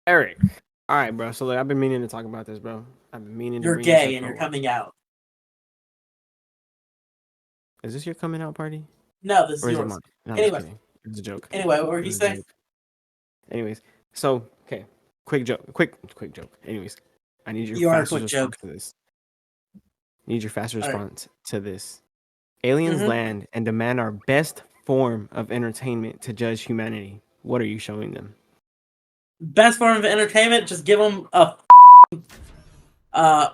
Eric. All right, bro. So like, I've been meaning to talk about this, bro. I've been meaning to You're bring this up gay and for a you're while. coming out. Is this your coming out party? No, this Or is is it yours. mine? No, I'm just Anyway, kidding. It's a joke. what were you It's a saying? joke. Anyways, so okay, quick joke. Quick joke. Anyways, I need your You are a fastest quick response joke. to this. Need your fast All right. response to this. Aliens Mm-hmm. land and demand our best form of entertainment to judge humanity. What are you showing them? Best form of entertainment, just give them a uh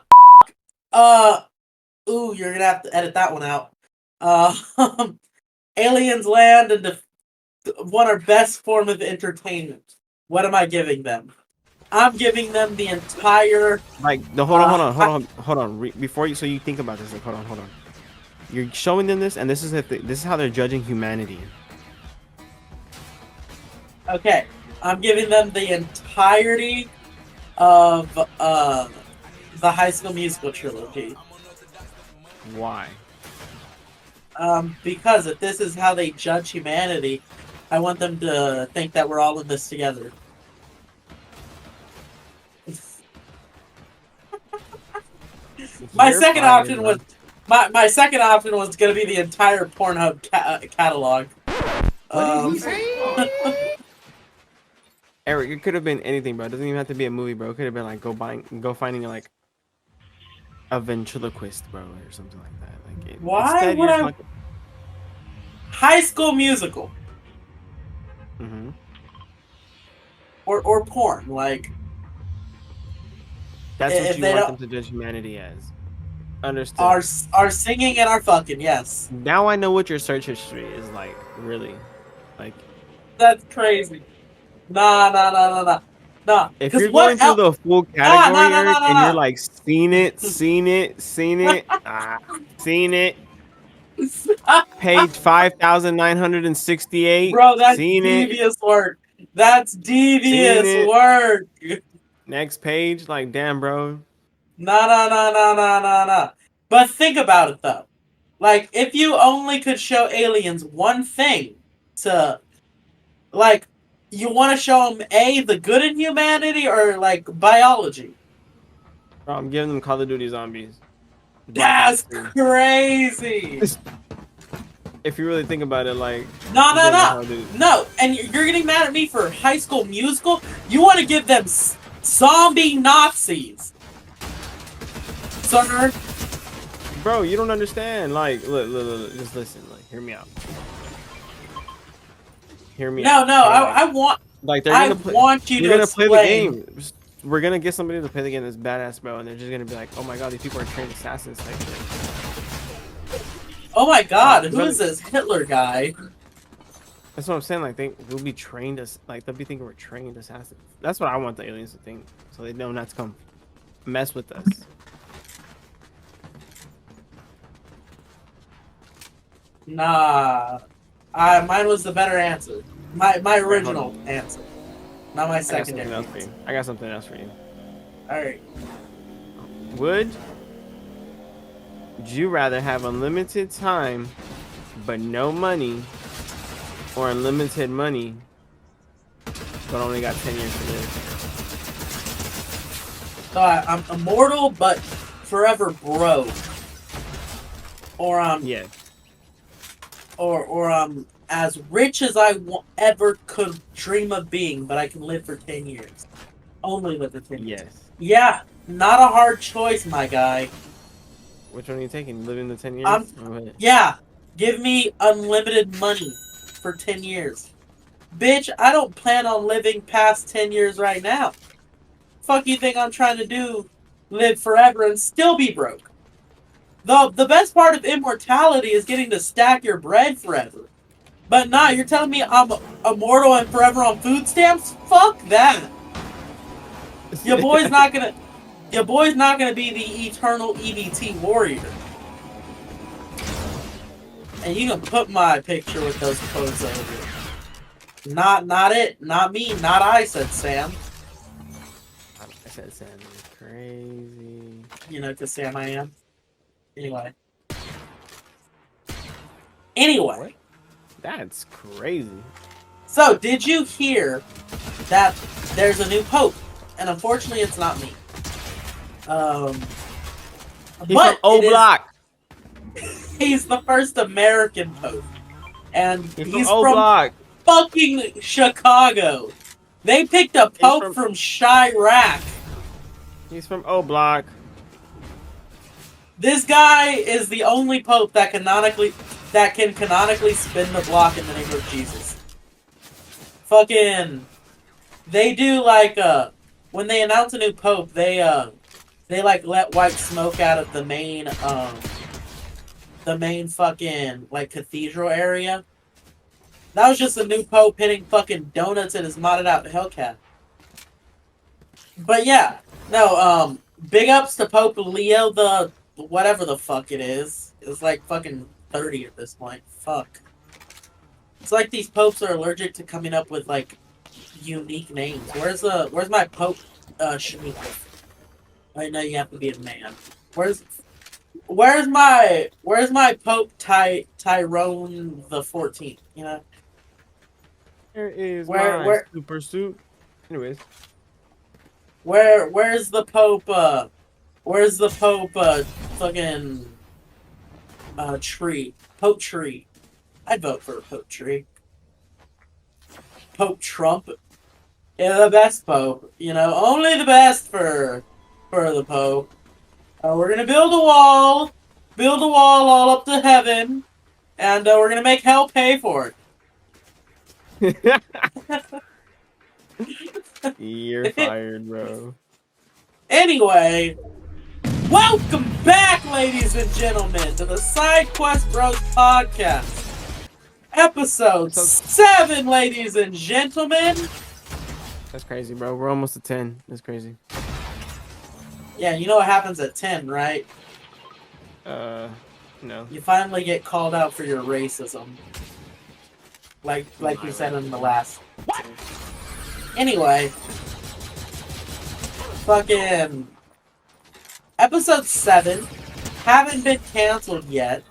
ooh, you're gonna have to edit that one out. Uh aliens land and want our best form of entertainment. What am I giving them? I'm giving them the entire Like the hold on. Before you, so you think about this. Like, hold on. You're showing them this, and this is this is how they're judging humanity. okay. I'm giving them the entirety of the High School Musical trilogy. Why? Because if this is how they judge humanity, I want them to think that we're all in this together. My second option was gonna be the entire Pornhub catalog. What did he say? Eric, it could have been anything, bro. It doesn't even have to be a movie, bro. It could have been like go finding like a ventriloquist, bro, or something like that. Like Why would I? High School Musical. Mm-hmm. Or porn, like. That's what you want them to judge humanity as. Understood. Our singing and our fucking, yes. Now I know what your search history is like. Really, like. That's crazy. Nah. If you're going through the full category, Eric, and you're like seen it, seen it, page 5,968. Bro, that's seen devious work. That's devious work. Next page, like, damn, bro. Nah. But think about it though. Like, if you only could show aliens one thing to, like, you want to show them the good in humanity or like biology? Bro, I'm giving them Call of Duty Zombies. That's crazy. If you really think about it, like, no, and you're getting mad at me for High School Musical? You want to give them zombie Nazis, sir? Bro, you don't understand. Like, look, just listen. Like, hear me out. No, I want. Like, they're gonna want you to play the game. We're gonna get somebody to play the game that's badass, bro, and they're just gonna be like, "Oh my god, these people are trained assassins." Like, oh my god, who is this Hitler guy? That's what I'm saying. Like, they'll be trained as, like, they'll be thinking we're trained assassins. That's what I want the aliens to think, so they know not to come mess with us. Nah, mine was the better answer. My original answer, not my secondary. I got something else for you. All right. Would you rather have unlimited time but no money, or unlimited money but only got 10 years to live? So I'm immortal but forever broke, or yeah, or as rich as I ever could dream of being, but I can live for 10 years. Only live for 10 years. Yes. Yeah, not a hard choice, my guy. Which one are you taking? Living the 10 years? Yeah, give me unlimited money for 10 years. Bitch, I don't plan on living past 10 years right now. Fuck you think I'm trying to do? Live forever and still be broke. The best part of immortality is getting to stack your bread forever. But nah, you're telling me I'm immortal and forever on food stamps? Fuck that. Your boy's not gonna be the eternal EBT warrior. And you can put my picture with those codes over. Not me, not I, said Sam. I said Sam is crazy. You know, because Sam I am. Anyway. What? That's crazy. So, did you hear that there's a new pope, and unfortunately, it's not me. He's from O Block. He's the first American pope, and he's from O from Block. fucking Chicago. They picked a pope from Chirac. He's from O Block. This guy is the only pope that can canonically spin the block in the name of Jesus. Fucking, they do like when they announce a new pope, they like let white smoke out of the main fucking like cathedral area. That was just a new pope hitting fucking donuts in his modded out Hellcat. But yeah, no, big ups to Pope Leo the whatever the fuck it is. It's like fucking 30 at this point. Fuck. It's like these popes are allergic to coming up with like unique names. Where's my Pope Shaniqua? I know you have to be a man. Where's my Pope Tyrone the 14th? You know. Where is my super suit? Anyways. Where's the Pope fucking tree? Pope tree. I'd vote for a Pope tree. Pope Trump. Yeah, the best Pope. You know, only the best for the Pope. We're gonna build a wall all up to heaven, and we're gonna make hell pay for it. You're fired, bro. Anyway, welcome back, ladies and gentlemen, to the Sidequest Bros Podcast. Episode 7, ladies and gentlemen. That's crazy, bro. We're almost at 10. That's crazy. Yeah, you know what happens at 10, right? No. You finally get called out for your racism. Like you said in the last. Anyway. Fucking. Episode 7. Haven't been canceled yet.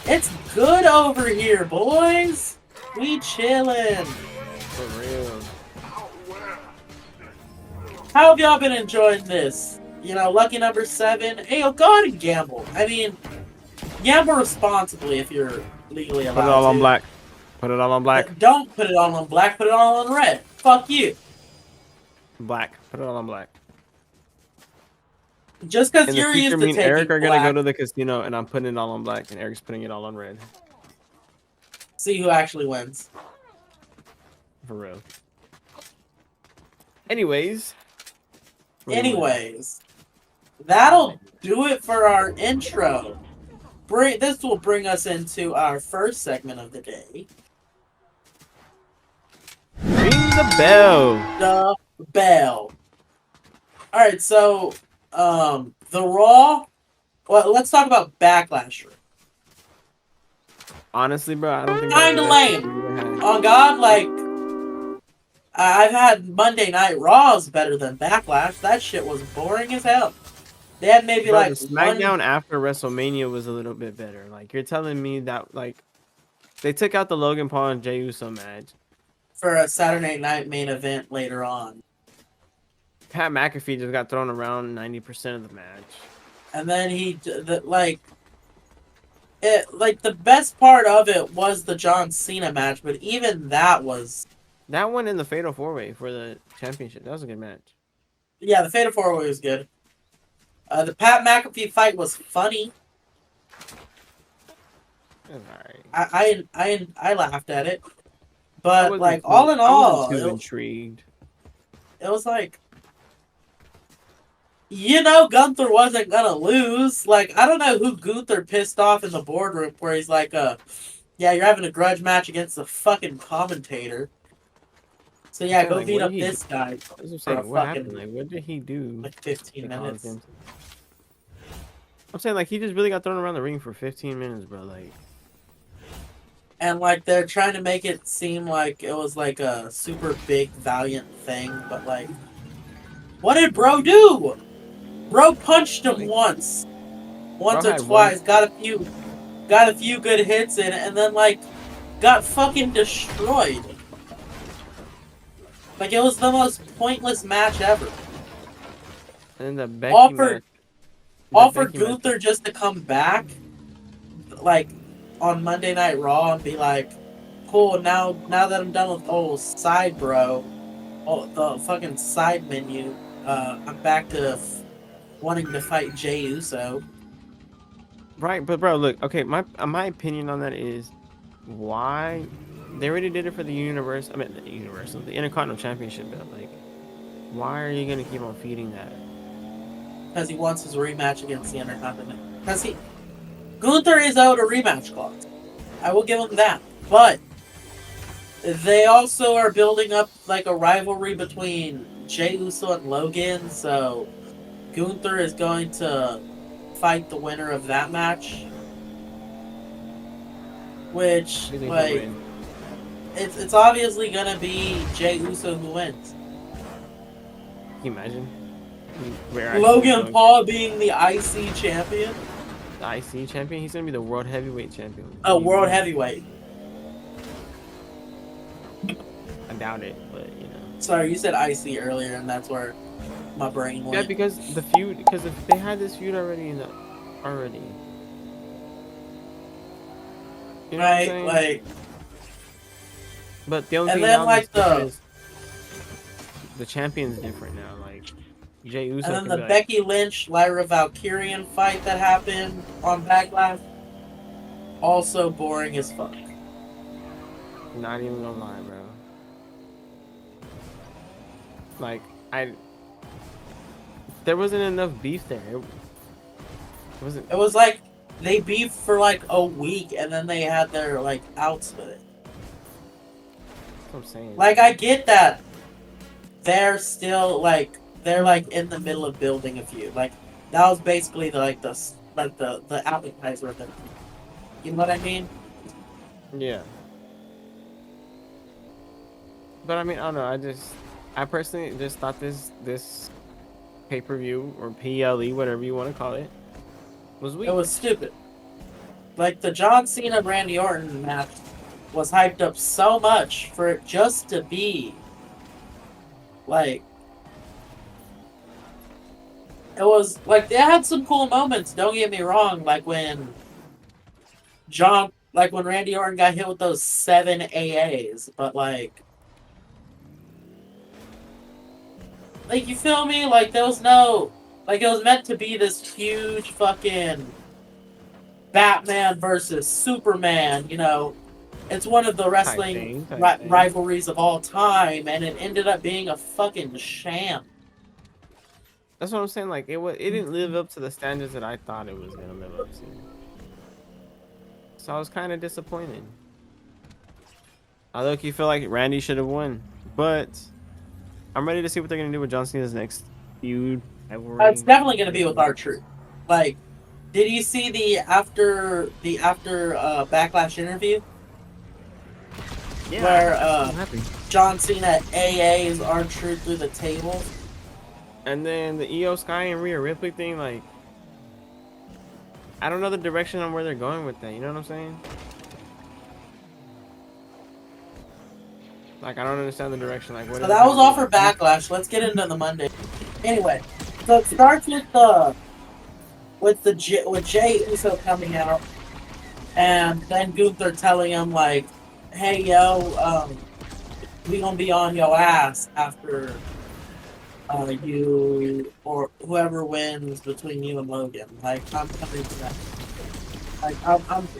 It's good over here, boys. We chillin'. For real. How have y'all been enjoying this? You know, lucky number 7. Hey, go ahead and gamble. I mean, gamble responsibly if you're legally allowed to. Put it all on black. Put it all on black. Don't put it all on black. Put it all on red. Fuck you. Black. Put it all on black. Just because you're used to me and taking Eric are black. gonna go to the casino, and I'm putting it all on black, and Eric's putting it all on red. See who actually wins. For real. Anyways, that'll do it for our intro. This will bring us into our first segment of the day. Ring the bell. The bell. Alright, so, the Raw. Well, let's talk about Backlash. Honestly, bro, I don't think Kinda lame. Oh God, like, I've had Monday Night Raws better than Backlash. That shit was boring as hell. They had maybe bro, like SmackDown after WrestleMania was a little bit better. Like, you're telling me that like they took out the Logan Paul and Jey Uso match for a Saturday night main event later on. Pat McAfee just got thrown around 90% of the match. And then the best part of it was the John Cena match, but even that was... That one in the Fatal 4-Way for the championship. That was a good match. Yeah, the Fatal 4-Way was good. The Pat McAfee fight was funny. Alright. I laughed at it. But, like, all in all... I was intrigued. It was like... You know Gunther wasn't gonna lose. Like, I don't know who Gunther pissed off in the boardroom where he's like, yeah, you're having a grudge match against the fucking commentator. So yeah, go beat up this guy. What happened? Like, what did he do? Like 15 minutes. I'm saying, like, he just really got thrown around the ring for 15 minutes, bro. Like, and like they're trying to make it seem like it was like a super big valiant thing, but like, what did bro do? Bro punched him once or twice, got a few good hits in, and then like got fucking destroyed. Like, it was the most pointless match ever. And then the Becky All for, match. all for Gunther match. just to come back, like, on Monday Night Raw and be like, cool, now that I'm done with old side bro, the fucking side menu, I'm back to wanting to fight Jey Uso. Right, but bro, look, okay, my opinion on that is why they already did it for the the Intercontinental Championship belt. Like, why are you gonna keep on feeding that? Because he wants his rematch against the Intercontinental. Because Gunther is owed a rematch clause. I will give him that. But they also are building up like a rivalry between Jey Uso and Logan, so Gunther is going to fight the winner of that match. Which, like, it's obviously gonna be Jey Uso who wins. Can you imagine? Logan Paul being the IC champion. The IC champion? He's gonna be the world heavyweight champion. Oh, world heavyweight. I doubt it, but you know. Sorry, you said IC earlier, and that's where my brain went. Yeah, because if they had this feud already already. You know right, what I'm saying? like. But the only and thing then now like the champion's different now. Like Jey Uso. And then the Becky Lynch Lyra Valkyrian fight that happened on Backlash, also boring as fuck. Not even gonna lie, bro. Like there wasn't enough beef there. It was like they beefed for like a week and then they had their like outs with it. That's what I'm saying. Like, I get that they're still like in the middle of building a feud. Like, that was basically the appetizer of it. You know what I mean? Yeah. But I mean, I don't know. I personally just thought this pay-per-view or PLE, whatever you want to call it, was weak. It was stupid. Like, the John Cena Randy Orton match was hyped up so much for it just to be like, it was like, they had some cool moments, don't get me wrong, like when Randy Orton got hit with those 7 AAs, but like you feel me? Like, there was no, like, it was meant to be this huge fucking Batman versus Superman, you know. It's one of the wrestling rivalries of all time, and it ended up being a fucking sham. That's what I'm saying. Like, it didn't live up to the standards that I thought it was gonna live up to. So I was kind of disappointed. I low-key feel like Randy should have won, but I'm ready to see what they're gonna do with John Cena's next feud. It's definitely gonna be with R-Truth. Like, did you see the after Backlash interview? Yeah, where John Cena AAs R-Truth through the table, and then the Io Sky and Rhea Ripley thing. Like, I don't know the direction on where they're going with that. You know what I'm saying? Like, I don't understand the direction. Like, what? So that was all for Backlash. Let's get into the Monday. Anyway, so it starts with Jey Uso coming out, and then Gunther telling him like, "Hey yo, we gonna be on your ass after you or whoever wins between you and Logan. Like, I'm coming for that. Like,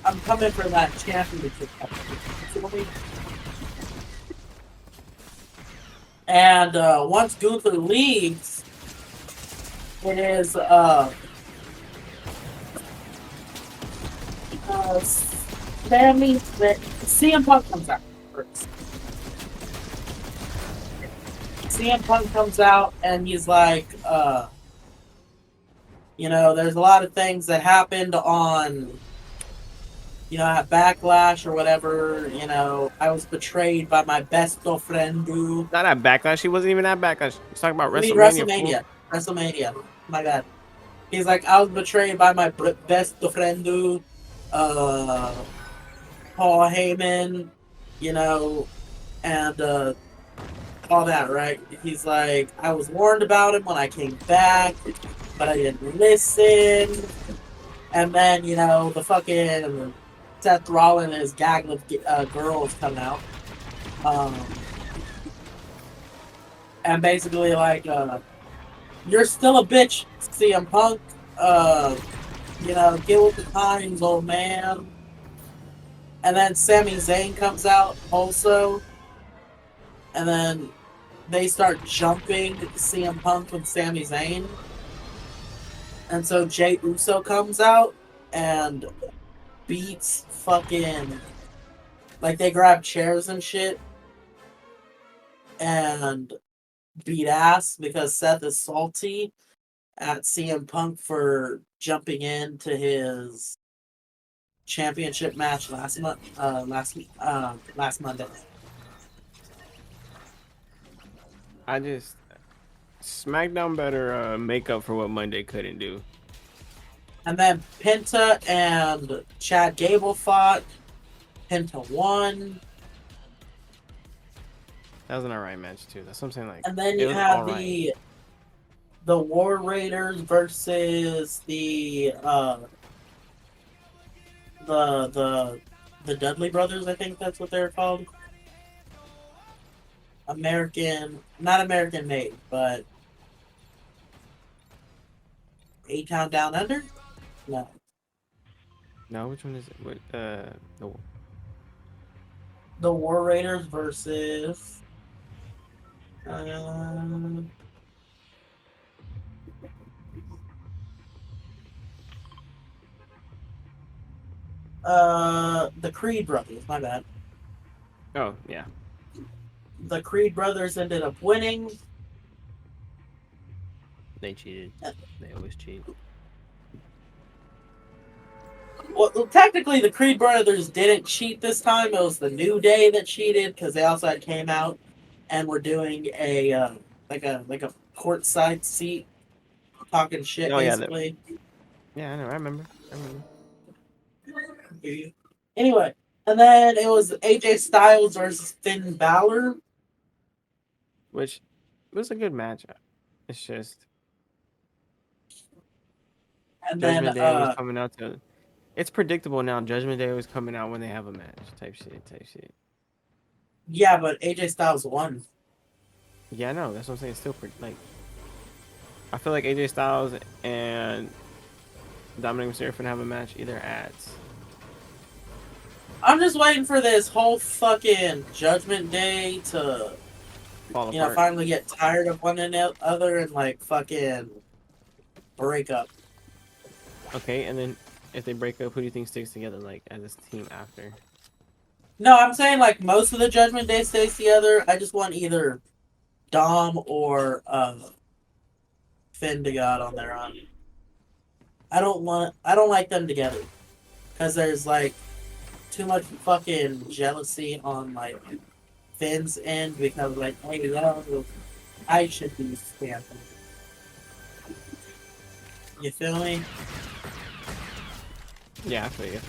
I'm coming for that championship." And once Gunther leaves, it is CM Punk comes out first. CM Punk comes out and he's like, you know, there's a lot of things that happened on, you know, at Backlash or whatever. You know, I was betrayed by my best friend. Not at Backlash. He wasn't even at Backlash. He's talking about WrestleMania. WrestleMania. My God. He's like, I was betrayed by my best friend, Paul Heyman, you know, and all that, right? He's like, I was warned about him when I came back, but I didn't listen. And then, you know, the fucking Seth Rollins and his gang of girls come out. And basically, like, you're still a bitch, CM Punk. You know, get with the times, old man. And then Sami Zayn comes out also. And then they start jumping CM Punk with Sami Zayn. And so Jey Uso comes out and beats fucking... Like, they grab chairs and shit and beat ass because Seth is salty at CM Punk for jumping into his championship match last Monday. SmackDown better make up for what Monday couldn't do. And then Penta and Chad Gable fought. Penta won. That was an alright match too. That's what I'm saying. Like, and then you have the War Raiders versus the Dudley Brothers. I think that's what they're called. Not American made, but A-Town Down Under? No. No, which one is it? What, the War Raiders versus the Creed Brothers, my bad. Oh, yeah. The Creed Brothers ended up winning. They cheated. They always cheat. Well, technically, the Creed Brothers didn't cheat this time. It was the New Day that cheated because they also came out and were doing a like a courtside seat, talking shit, basically. Yeah, I know. I remember. Anyway, and then it was AJ Styles versus Finn Balor, which was a good match. It's just and Judgment Day was coming out to. It's predictable now. Judgment Day was coming out when they have a match. Type shit. Yeah, but AJ Styles won. Yeah, I know. That's what I'm saying. It's still like. I feel like AJ Styles and Dominic Mysterio finna have a match either at. I'm just waiting for this whole fucking Judgment Day to, fall apart. Finally get tired of one another and like fucking break up. Okay, and then if they break up, who do you think sticks together like as a team after? No, I'm saying like most of the Judgment Day stays together. I just want either Dom or Finn to go out on their own. I don't like them together because there's like too much fucking jealousy on like Finn's end because like, hey, no, I should be champion. You feel me? Yeah, I feel you.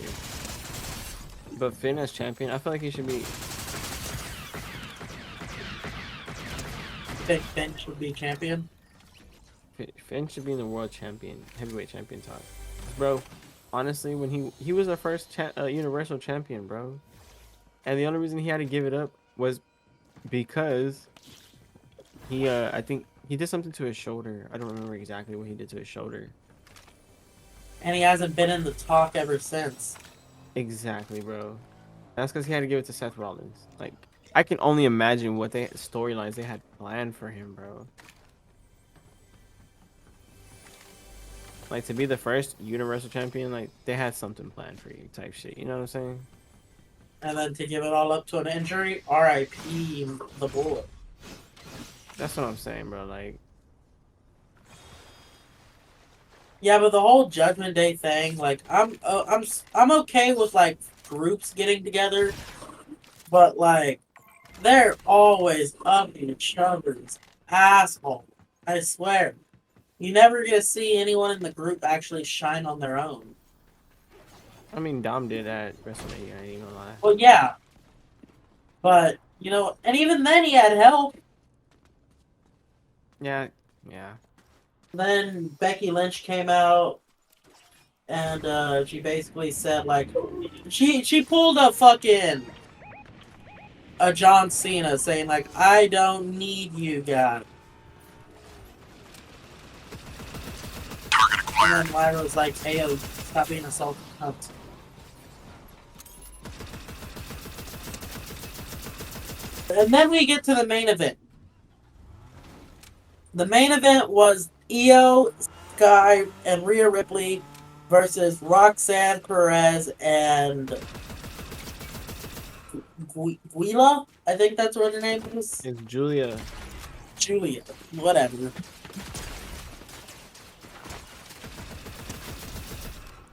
But Finn as champion, I feel like he should be. Think Finn should be champion? Finn should be in the world heavyweight champion talk. Bro, honestly, when he was our first universal champion, bro. And the only reason he had to give it up was because he, I think he did something to his shoulder. I don't remember exactly what he did to his shoulder. And he hasn't been in the talk ever since. Exactly, bro. That's because he had to give it to Seth Rollins. Like, I can only imagine what storylines they had planned for him, bro. Like, to be the first Universal Champion, like, they had something planned for you type shit. You know what I'm saying? And then to give it all up to an injury, R.I.P. the Bullet. That's what I'm saying, bro. Like, yeah, but the whole Judgment Day thing, like, I'm okay with like groups getting together, but like, they're always up each other's asshole. I swear, you never get to see anyone in the group actually shine on their own. I mean, Dom did at WrestleMania. I ain't gonna lie. Well, yeah, but and even then he had help. Yeah, yeah. Then Becky Lynch came out and she basically said like she pulled a fucking a John Cena saying like I don't need you guys. And then Lyra was like, hey yo, stop being a salty cunt. And then we get to the main event. The main event was Io, Sky, and Rhea Ripley versus Roxanne Perez and Guila? I think that's what her name is. It's Julia. Julia. Whatever.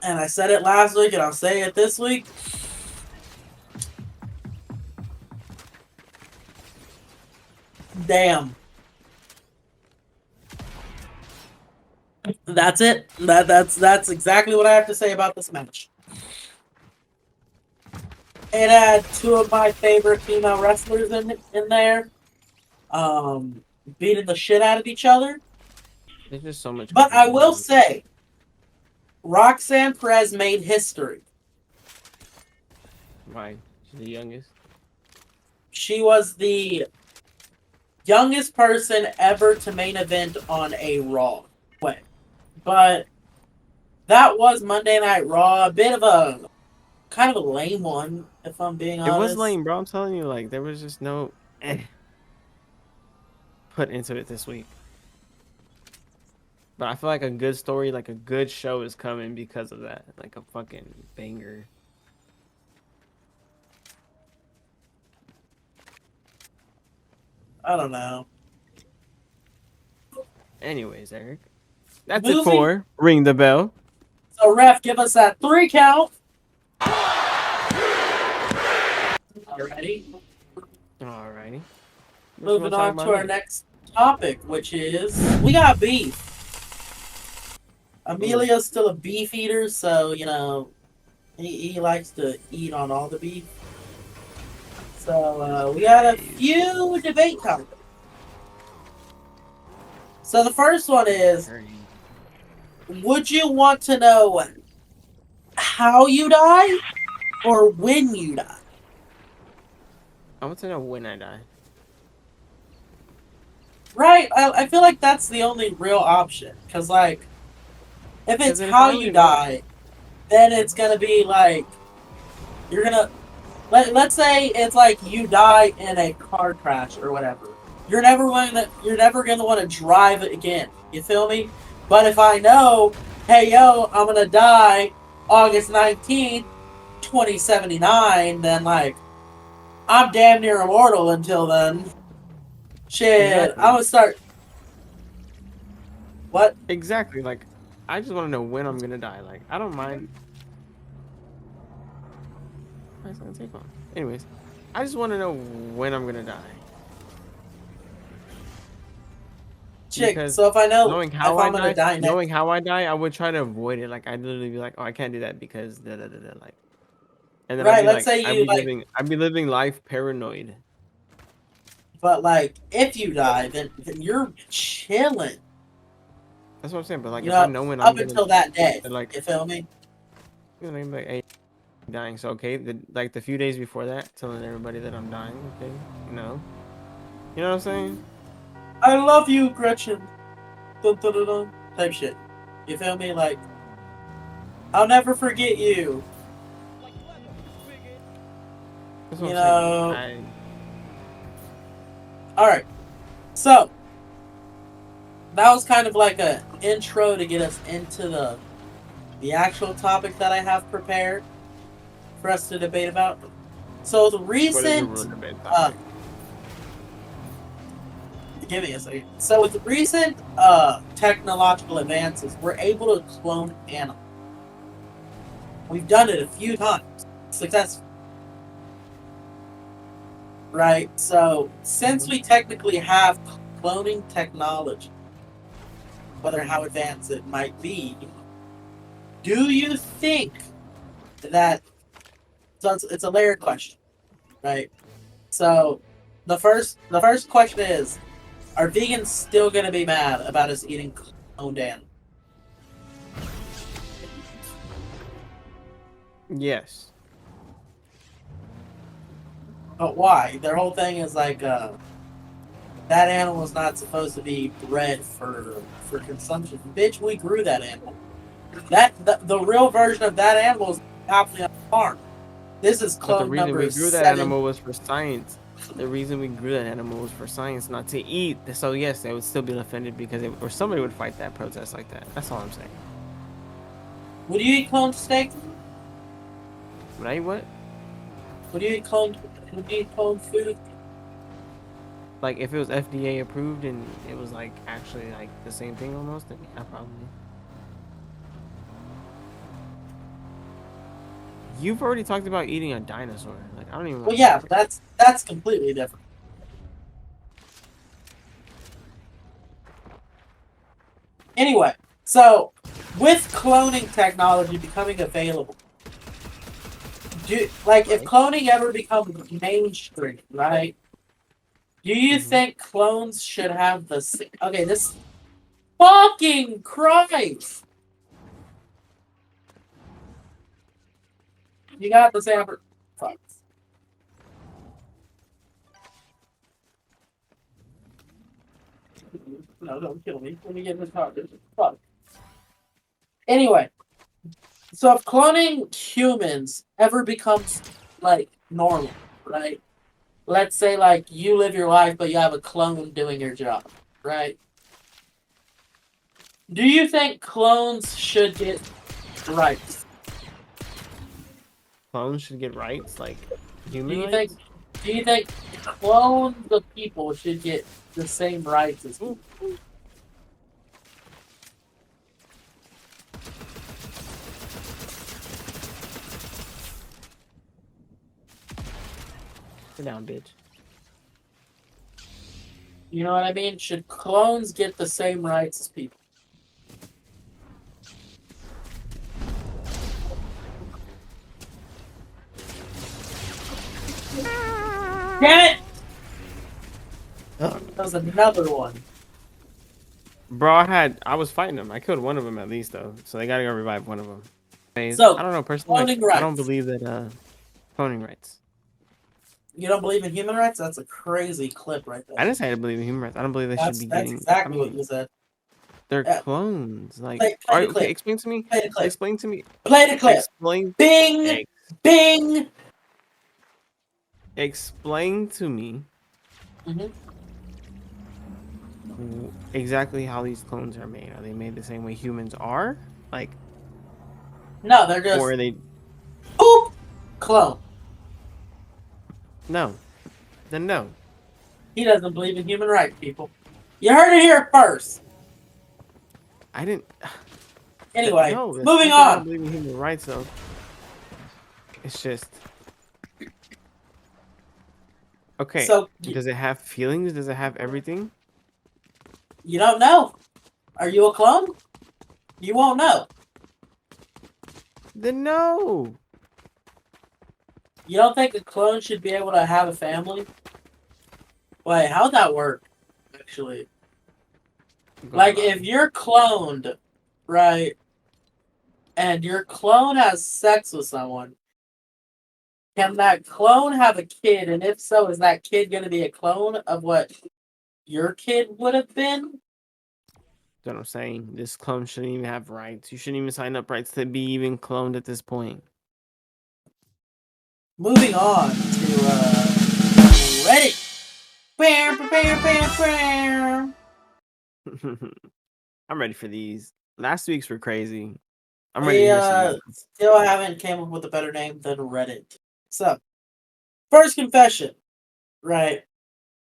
And I said it last week and I'll say it this week. Damn. That's it. That's exactly what I have to say about this match. It had two of my favorite female wrestlers in there, beating the shit out of each other. There's just so much. But I will say, Roxanne Perez made history. Why? She's the youngest. She was the youngest person ever to main event on a Raw. But that was Monday Night Raw. A bit of a kind of a lame one, if I'm being honest. It was lame, bro. I'm telling you, like there was just no put into it this week. But I feel like a good story, like a good show, is coming because of that. Like a fucking banger. I don't know. Anyways, Eric, that's it for Ring the Bell. So, ref, give us that 3 count. Alrighty. Alrighty. Moving on to our next topic, which is we got beef. Emilio's still a beef eater, so you know he likes to eat on all the beef. So we got a few debate topics. So the first one is, would you want to know how you die or when you die? I want to know when I die. Right, I feel like that's the only real option. Because, like, if it's how you die, then it's going to be like, you're going to, let's say it's like you die in a car crash or whatever. You're never going to want to drive it again. You feel me? But if I know, hey, yo, I'm going to die August 19th, 2079, then, like, I'm damn near immortal until then. Shit, Exactly. I'm gonna start. What? Exactly. Like, I just want to know when I'm gonna die. Like, I don't mind. That's gonna take long. Anyways, I just want to know when I'm gonna die. Chick. Because so if I know knowing how if I'm gonna die next, knowing how I die, I would try to avoid it. Like, I'd literally be like, oh, I can't do that because da da da da. Like, and then right? I'd be Let's like, say you I'd be living life paranoid. But like, if you die, then you're chilling. That's what I'm saying. But like, You if know, I know when up I'm gonna, until that day, like, you feel me? you know, like, hey, I'm dying. So okay, the few days before that, telling everybody that I'm dying. Okay, you know what I'm saying? I love you, Gretchen. Dun, dun, dun, dun, type shit. You feel me? Like, I'll never forget you. That's what You I'm know. saying. Alright, so that was kind of like a intro to get us into the actual topic that I have prepared for us to debate about. So the recent give me a second. So with the recent technological advances, we're able to clone animals. We've done it a few times successfully. Right, so since we technically have cloning technology, whether how advanced it might be, do you think that, so it's a layered question, right? So the first question is, are vegans still gonna be mad about us eating cloned animals? Yes. But why? Their whole thing is like, that animal is not supposed to be bred for consumption. Bitch, we grew that animal. The real version of that animal is happily on the farm. This is But the clone reason we number grew that 7. animal was for science. The reason we grew that animal was for science, not to eat. So yes, they would still be offended because or somebody would fight that protest like that. That's all I'm saying. Would you eat cloned steak? Would I eat what? Would you eat cloned food? Like if it was FDA approved and it was like actually like the same thing almost, then yeah, probably. You've already talked about eating a dinosaur. Like I don't even. Well, yeah, that's completely different. Anyway, so with cloning technology becoming available, if cloning ever becomes mainstream, right? Do you think clones should have the okay? This fucking Christ! You got the same. Fuck. No, don't kill me. Let me get this car. Fuck. Anyway, so if cloning humans ever becomes like normal, right? Let's say like you live your life, but you have a clone doing your job, right? Do you think clones should get rights? Clones should get rights, like human Do you rights. think clones of people should get the same rights as people? Sit down, bitch. You know what I mean? Should clones get the same rights as people? Damn it! That was another one. Bro, I was fighting them. I killed one of them at least though, so they gotta go revive one of them. So, I don't know personally. cloning rights. I don't believe that cloning rights. You don't believe in human rights? That's a crazy clip right there. I didn't say I believe in human rights. I don't believe they should be getting. That's exactly what you said. They're clones. Like, play all right, the clip. okay, explain to me. Play the clip. Explain to me. Play the clip. Explain. Bing! Bing! Explain to me exactly how these clones are made. Are they made the same way humans are? Like, no, they're just. Or are they? Boop! Clone. No. Then no. He doesn't believe in human rights, people. You heard it here first. I didn't. Anyway, no, moving I on. don't believe in human rights though. It's just. Okay. So, does it have feelings? Does it have everything? You don't know. Are you a clone? You won't know. Then no. You don't think a clone should be able to have a family? Wait, how'd that work? Actually, like if you're cloned, right, and your clone has sex with someone, can that clone have a kid? And if so, is that kid going to be a clone of what your kid would have been? That's what I'm saying. This clone shouldn't even have rights. You shouldn't even sign up rights to be even cloned at this point. Moving on to Reddit. I'm ready for these. Last week's were crazy. I'm ready to hear some. Still haven't came up with a better name than Reddit. So, first confession, right?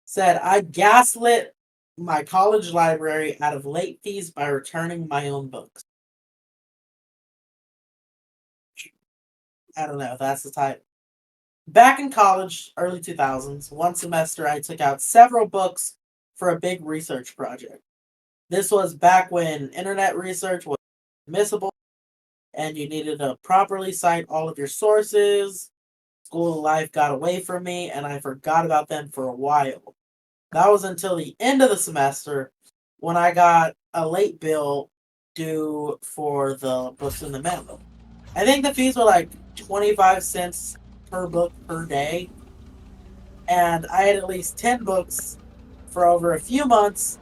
Said I gaslit my college library out of late fees by returning my own books. I don't know if that's the type. Back in college, early 2000s, one semester I took out several books for a big research project. This was back when internet research was admissible and you needed to properly cite all of your sources. School life got away from me and I forgot about them for a while. That was until the end of the semester when I got a late bill due for the books in the mail. I think the fees were like 25 cents per book per day. And I had at least 10 books for over a few months,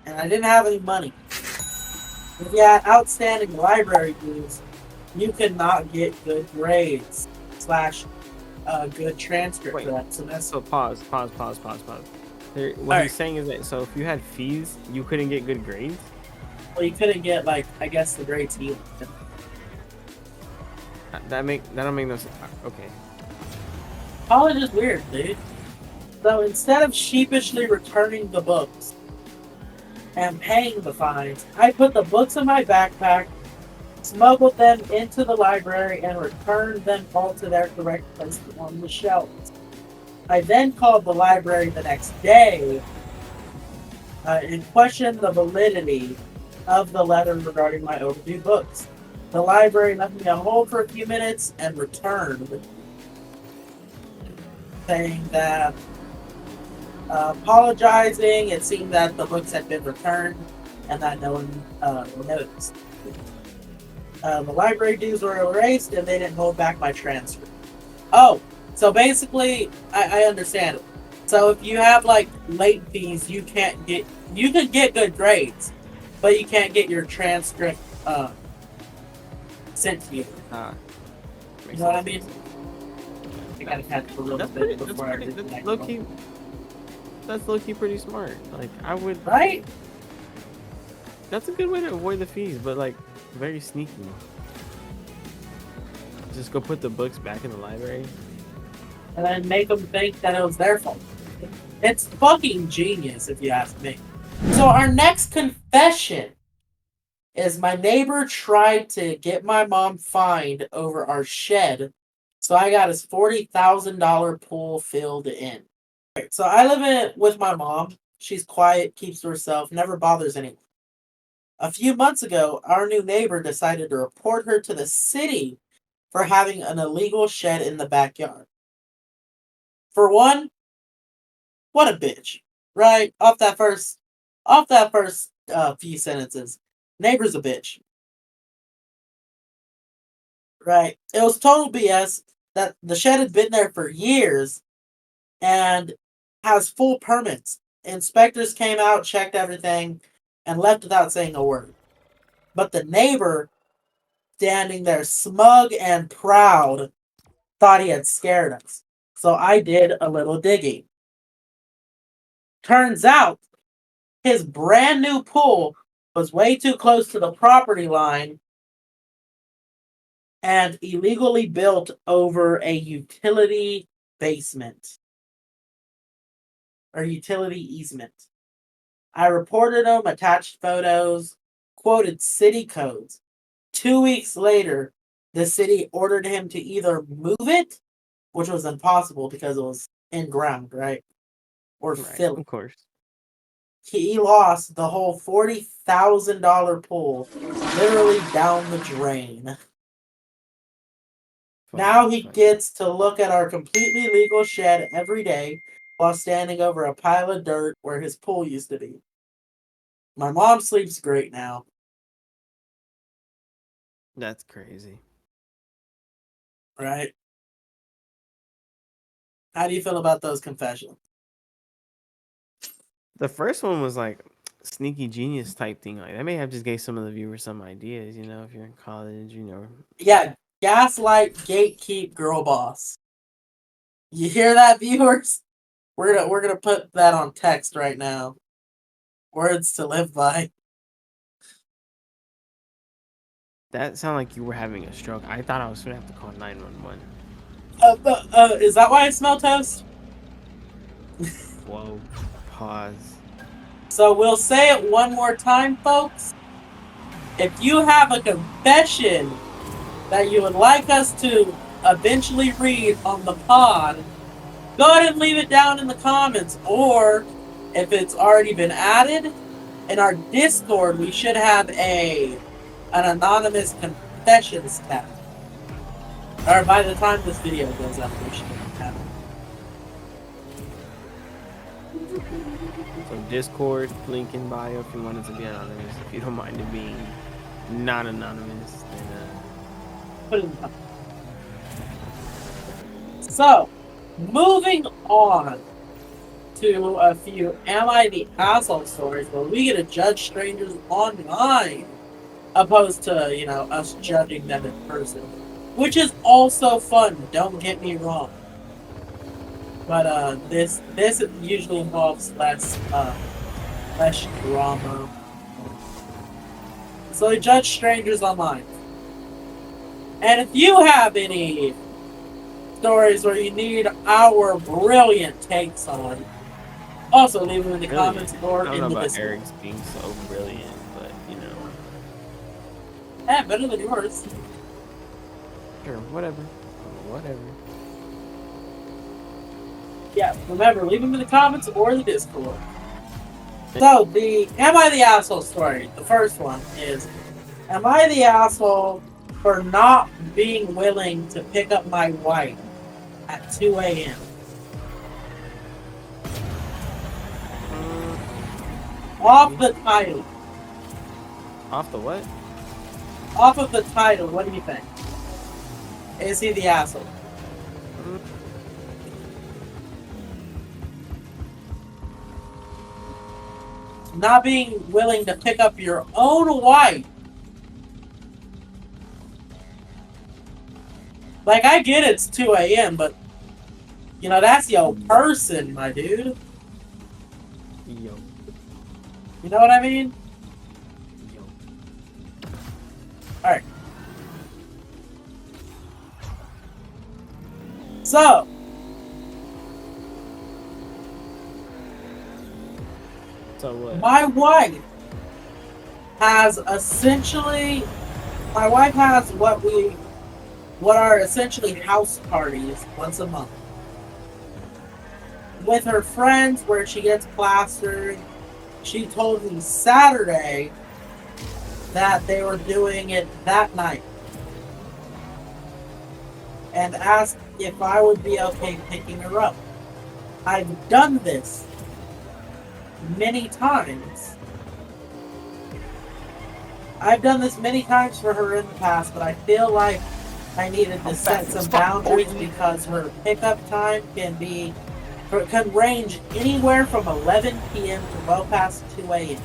and I didn't have any money. If you had outstanding library dues, you could not get good grades / good transcript Wait, for that semester. so pause. What he's saying is that so if you had fees, you couldn't get good grades. Well, you couldn't get like I guess the grades either. That don't make no sense. Okay. College is weird, dude. So instead of sheepishly returning the books and paying the fines, I put the books in my backpack, smuggled them into the library, and returned them all to their correct place on the shelves. I then called the library the next day and questioned the validity of the letter regarding my overdue books. The library left me on hold for a few minutes and returned, saying that apologizing, it seemed that the books had been returned and that no one noticed. The library dues were erased and they didn't hold back my transfer. Oh, so basically, I understand it. So if you have like late fees, you can get good grades, but you can't get your transcript sent to you. You know what I mean? I gotta catch a little bit before I read the next one. That's low-key pretty smart. Like, I would... Right? That's a good way to avoid the fees, but, like, very sneaky. Just go put the books back in the library. And then make them think that it was their fault. It's fucking genius, if you ask me. So our next confession is my neighbor tried to get my mom fined over our shed, so I got his $40,000 pool filled in. So I live with my mom. She's quiet, keeps to herself, never bothers anyone. A few months ago, our new neighbor decided to report her to the city for having an illegal shed in the backyard. For one, what a bitch, right? Off that first few sentences, neighbor's a bitch, right? It was total BS that the shed had been there for years and has full permits. Inspectors came out, checked everything, and left without saying a word. But the neighbor, standing there smug and proud, thought he had scared us. So I did a little digging. Turns out, his brand new pool was way too close to the property line and illegally built over a utility basement. Or utility easement. I reported him, attached photos, quoted city codes. 2 weeks later, the city ordered him to either move it, which was impossible because it was in ground, right? Or fill it. Of course. He lost the whole $40,000 pool literally down the drain. Now he gets to look at our completely legal shed every day while standing over a pile of dirt where his pool used to be. My mom sleeps great now. That's crazy. Right? How do you feel about those confessions? The first one was like sneaky genius type thing. Like, that may have just gave some of the viewers some ideas, you know, if you're in college, you know. Yeah, gaslight, gatekeep, girl boss. You hear that, viewers? We're gonna put that on text right now. Words to live by. That sounded like you were having a stroke. I thought I was gonna have to call 911. Is that why I smell toast? Whoa. Pause. So we'll say it one more time, folks. If you have a confession that you would like us to eventually read on the pod, go ahead and leave it down in the comments. Or if it's already been added, in our Discord, we should have an anonymous confessions tab. Or by the time this video goes up, we should have it. Discord link in bio if you wanted to be anonymous. If you don't mind it being not anonymous, then Put it in the comments. So, moving on to a few Am I the Asshole stories where we get to judge strangers online opposed to, you know, us judging them in person. Which is also fun, don't get me wrong. But this usually involves less drama. So we judge strangers online. And if you have any stories where you need our brilliant takes on, also leave them in the comments or I in don't the know about Discord. Eric's being so brilliant, but you know. Yeah, better than yours. Sure, whatever. Whatever. Yeah, remember, leave them in the comments or the Discord. So, the Am I the Asshole story, the first one is, am I the asshole for not being willing to pick up my wife at 2 a.m.? Off the title. Off the what? Off of the title, what do you think? Is he the asshole? Not being willing to pick up your own wife. Like, I get it's 2 a.m., but, you know, that's your person, my dude. Yo. You know what I mean? Yo. Alright. So, what? my wife has what are essentially house parties once a month with her friends where she gets plastered. She told me Saturday that they were doing it that night and asked if I would be okay picking her up. I've done this many times. I've done this many times for her in the past, but I feel like I needed to set some boundaries because her pickup time can range anywhere from 11 p.m. to well past 2 a.m.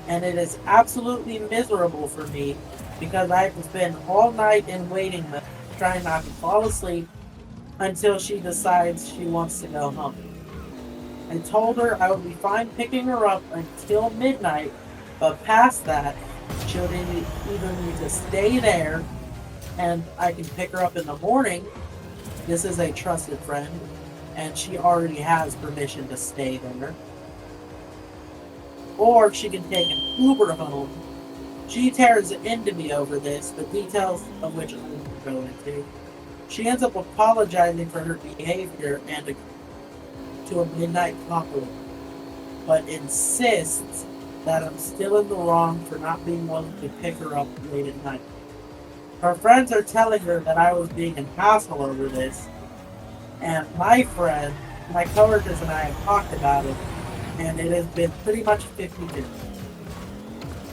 And it is absolutely miserable for me because I have to spend all night in waiting room trying not to fall asleep until she decides she wants to go home. I told her I would be fine picking her up until midnight, but past that, she'll either need to stay there and I can pick her up in the morning. This is a trusted friend, and she already has permission to stay there. Or she can take an Uber home. She tears into me over this, the details of which I won't go into. She ends up apologizing for her behavior and to a midnight couple, but insists that I'm still in the wrong for not being willing to pick her up late at night. Her friends are telling her that I was being an asshole over this, and my coworkers and I have talked about it, and it has been pretty much 50-50.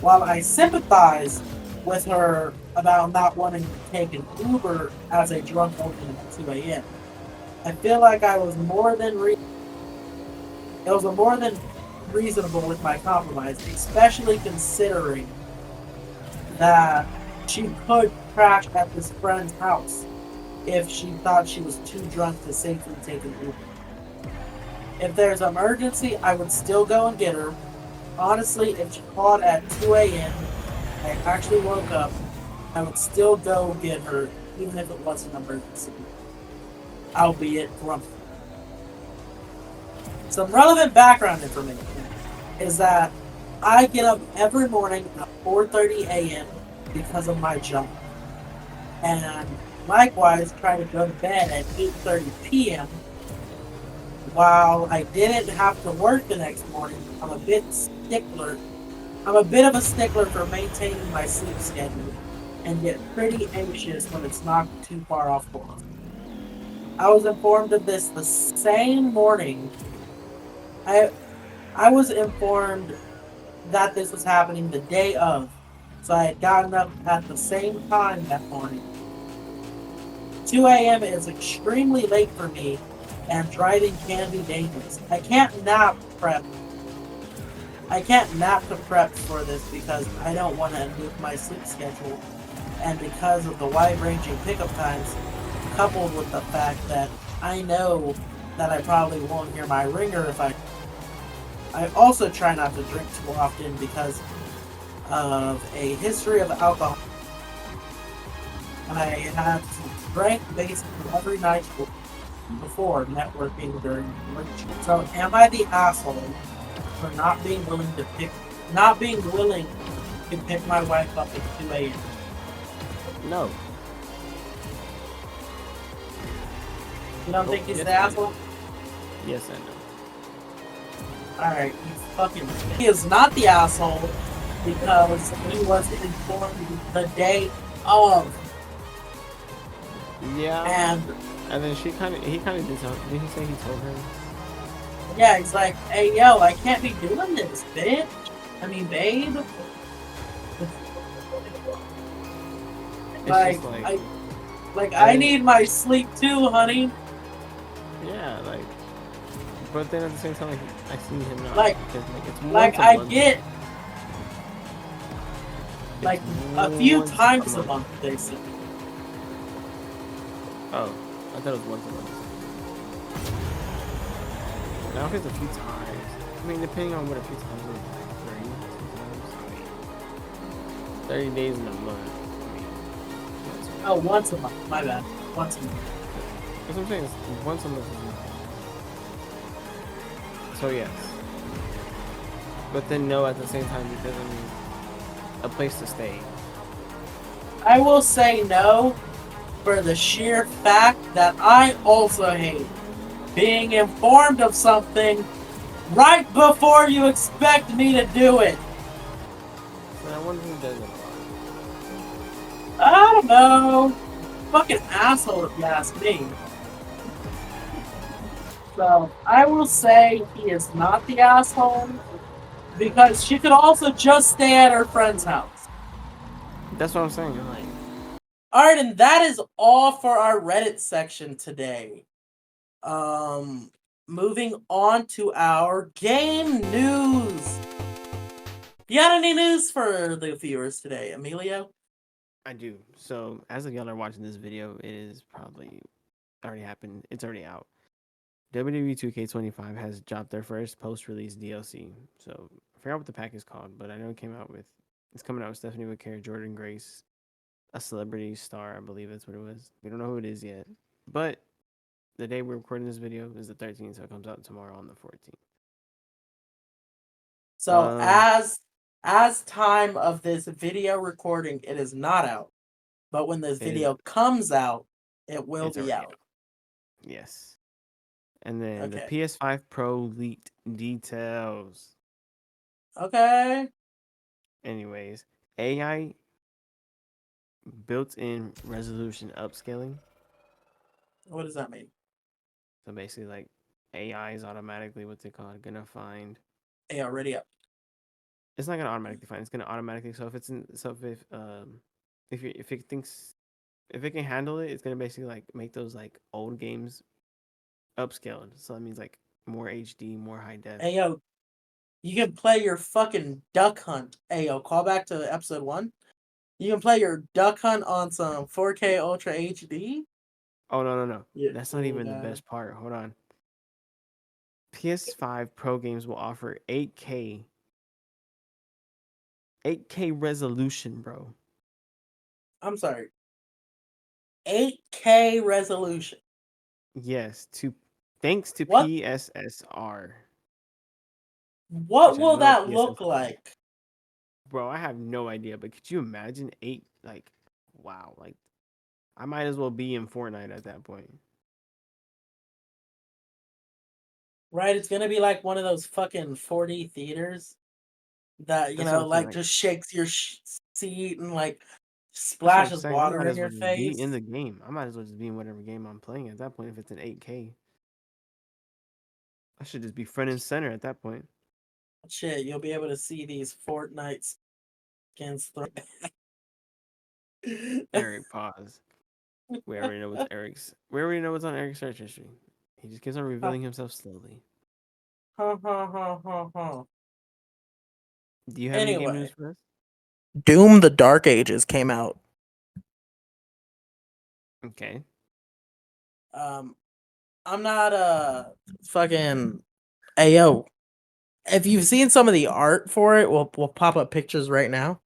While I sympathize with her about not wanting to take an Uber as a drunk woman at 2 a.m., I feel like I was more than reasonable with my compromise, especially considering that she could crash at this friend's house if she thought she was too drunk to safely take an Uber. If there's an emergency, I would still go and get her. Honestly, if she called at 2 a.m., I actually woke up, I would still go get her, even if it was an emergency. Albeit grumpy. Some relevant background information is that I get up every morning at 4:30 a.m. because of my job. And likewise try to go to bed at 8:30 p.m. While I didn't have to work the next morning, I'm a bit of a stickler for maintaining my sleep schedule and get pretty anxious when it's not too far off course. I was informed of this the same morning. I I was informed that this was happening the day of, so I had gotten up at the same time that morning. 2 a.m. is extremely late for me, and driving can be dangerous. I can't nap to prep for this because I don't want to nuke my sleep schedule, and because of the wide-ranging pickup times, coupled with the fact that I know that I probably won't hear my ringer if I also try not to drink too often because of a history of alcohol. I had drank basically every night before networking during lunch. So am I the asshole for not being willing to pick my wife up at 2 a.m.? No. You don't think he's the asshole? Yes, I know. Alright, he is not the asshole because he was informed the day of. Yeah. And then he kind of did tell. Did he say he told her? yeah, he's like, hey yo, I can't be doing this, bitch. I mean, babe. I need my sleep too, honey. Yeah, like. But then at the same time, like, I see him not. Like, it's I get. Like, a few times a month, they say. Oh, I thought it was once a month. Now if it's a few times, I mean, depending on what a few times is, like 30 days in a month. I mean, once a month. My bad. Once a month. That's what I'm saying. It's once a month. So yes, but then no at the same time because I mean, a place to stay. I will say no for the sheer fact that I also hate being informed of something right before you expect me to do it. So I wonder who does it. I don't know. Fucking asshole if you ask me. So I will say he is not the asshole because she could also just stay at her friend's house. That's what I'm saying. Like, alright, and that is all for our Reddit section today. Moving on to our game news. You got any news for the viewers today, Emilio? I do. So as of y'all are watching this video, it is probably already happened. It's already out. WWE 2K25 has dropped their first post-release DLC. So I forgot what the pack is called, but I know it's coming out with Stephanie McCare, Jordan Grace, a celebrity star, I believe that's what it was. We don't know who it is yet. But the day we're recording this video is the 13th, so it comes out tomorrow on the 14th. So as time of this video recording, it is not out. But when this video comes out, it will be out. Yes. And then Okay. the PS5 Pro leaked details. Okay. Anyways, AI built-in resolution upscaling. What does that mean? So basically, like, AI is automatically what's it called? Gonna find. Hey, already up. It's not gonna automatically find. It's gonna automatically. So if it's in. So if it thinks, if it can handle it, it's gonna basically like make those like old games upscaled. So that means like more HD, more high def. Hey yo, you can play your fucking duck hunt. Hey yo, call back to episode 1. You can play your duck hunt on some 4K Ultra HD. Oh no. Yeah, That's not even the best part. Hold on. PS5 Pro games will offer 8K resolution, bro. I'm sorry. 8K resolution. Yes, thanks to What? PSSR. What will that look like? Bro, I have no idea, but could you imagine wow, like I might as well be in Fortnite at that point. Right, it's gonna be like one of those fucking 4D theaters that, you know, like just shakes your seat and like splashes water in your face. Be in the game. I might as well just be in whatever game I'm playing at that point if it's an 8K. I should just be front and center at that point. Shit, you'll be able to see these Fortnite skins thrown back. Eric, pause. We already know what's Eric's. We already know what's on Eric's search history. He just keeps on revealing himself slowly. Ha ha ha ha ha. Do you have any game news Anyway, for us? Doom: The Dark Ages came out. Okay. I'm not fucking Ayo. If you've seen some of the art for it, we'll pop up pictures right now.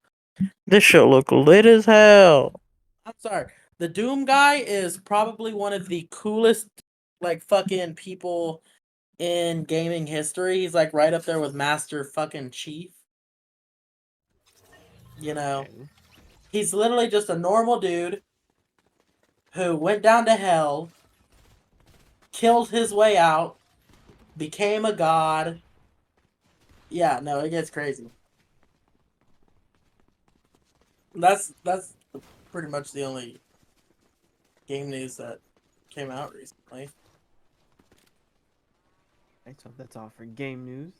This shit look lit as hell. I'm sorry. The Doom guy is probably one of the coolest like fucking people in gaming history. He's like right up there with Master fucking Chief. You know, Okay. he's literally just a normal dude who went down to hell, killed his way out, became a god. Yeah, no, it gets crazy. That's pretty much the only game news that came out recently. Right, so that's all for game news.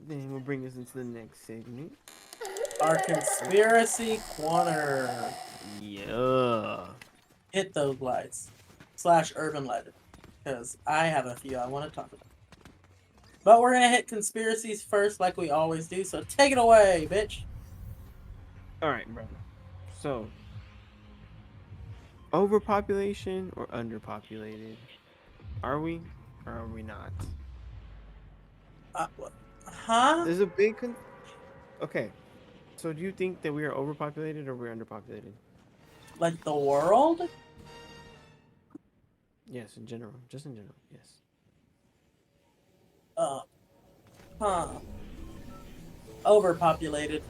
Then we'll bring us into the next segment. Our conspiracy corner. Yeah. Hit those lights. / urban legend. Because I have a few I want to talk about. But we're going to hit conspiracies first like we always do. So take it away, bitch. Alright, bro. So, overpopulation or underpopulated? Are we or are we not? Huh? There's a big okay. So do you think that we are overpopulated or we're underpopulated? Like the world? Yes, in general. Just in general, yes. Huh. Overpopulated.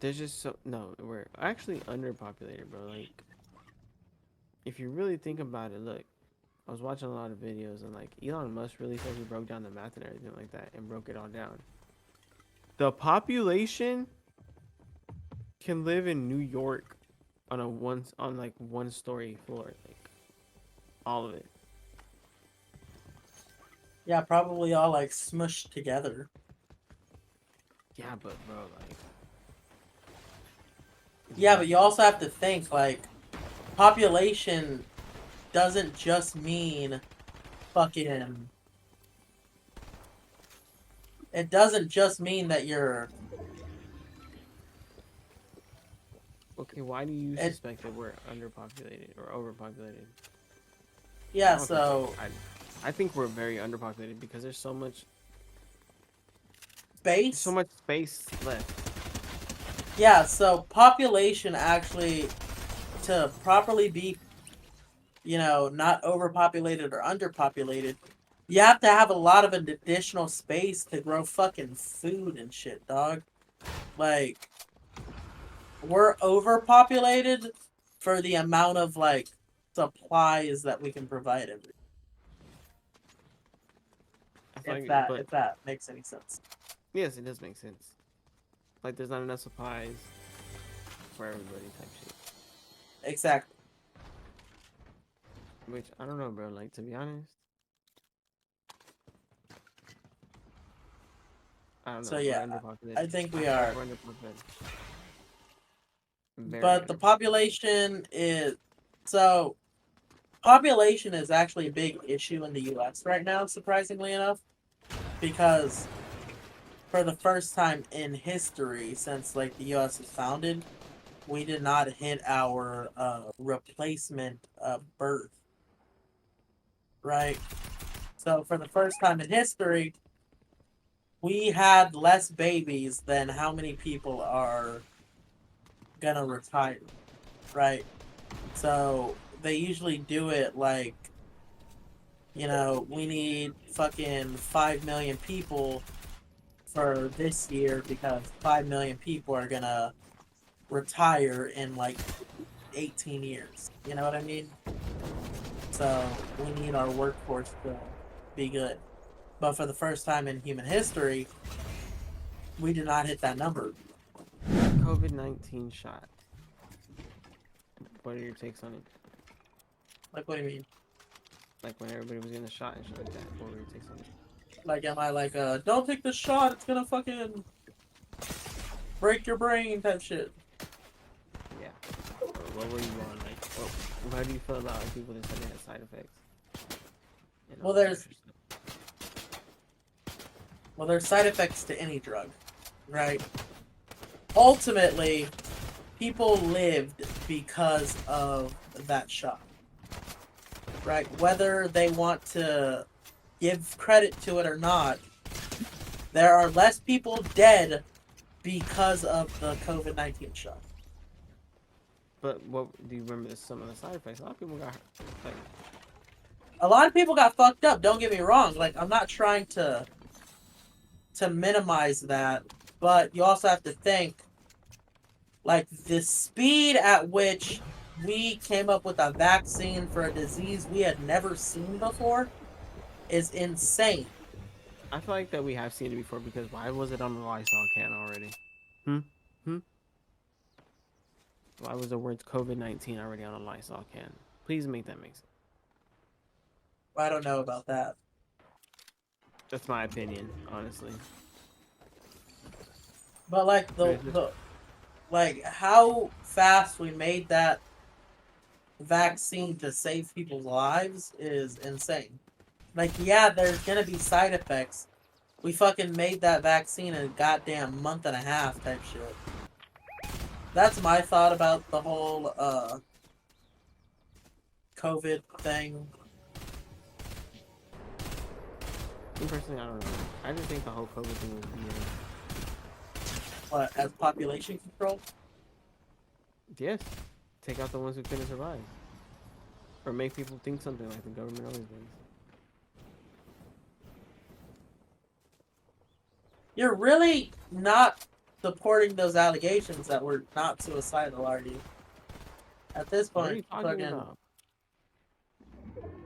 There's just so no, we're actually underpopulated, bro. Like if you really think about it, look, I was watching a lot of videos and like Elon Musk really said he broke down the math and everything like that and broke it all down. The population can live in New York on like one story floor, like all of it. Yeah, probably all like smushed together. Yeah, but bro, like Yeah, but you also have to think like population doesn't just mean fucking. It doesn't just mean that you're. okay, why do you It, suspect that we're underpopulated or overpopulated? I yeah, don't think so. so I think we're very underpopulated because there's so much space. space left. Yeah, so population actually to properly be, not overpopulated or underpopulated, you have to have a lot of additional space to grow fucking food and shit, dog. Like, we're overpopulated for the amount of, like, supplies that we can provide every. I feel If like, that but if that makes any sense. yes, it does make sense. Like there's not enough supplies for everybody type shit. Exactly. Which I don't know, bro. Like to be honest, I don't know. So We're yeah, underpopulated. I think I we feel like are. we're underpopulated. Very But the underpopulated. population is so population is actually a big issue in the US right now, surprisingly enough, because for the first time in history since like the US was founded, we did not hit our replacement birth, right? So for the first time in history, we had less babies than how many people are gonna retire, right? So they usually do it like, we need fucking 5 million people for this year because 5 million people are gonna retire in like 18 years. You know what I mean? So we need our workforce to be good. But for the first time in human history, we did not hit that number. COVID-19 shot. What are your takes on it? Like, what do you mean? Like when everybody was getting a shot and shit like that, or we take something. Like, am I like, don't take the shot, it's gonna fucking break your brain type shit? Yeah. Or what were you on? Like, how do you feel about like, people that said they had side effects? You know, Well, there's side effects to any drug, right? Ultimately, people lived because of that shot, right? Whether they want to give credit to it or not, there are less people dead because of the COVID-19 shot. But what do you remember? Some of the side effects. A lot of people got like. A lot of people got fucked up. Don't get me wrong. Like, I'm not trying to minimize that, but you also have to think, like, the speed at which we came up with a vaccine for a disease we had never seen before is insane. I feel like that we have seen it before because why was it on the Lysol can already? Hmm. Hmm. Why was the words COVID-19 already on a Lysol can? Please make that make sense. I don't know about that. That's my opinion, honestly. But like like how fast we made that vaccine to save people's lives is insane. Like, yeah, there's gonna be side effects. We fucking made that vaccine in a goddamn month and a half type shit. That's my thought about the whole COVID thing. Me personally, I don't know. I just think the whole COVID thing was What, as population control? yes, take out the ones who couldn't survive, or make people think something like the government always does. You're really not supporting those allegations that were not suicidal, are you? At this What are point, you talking about?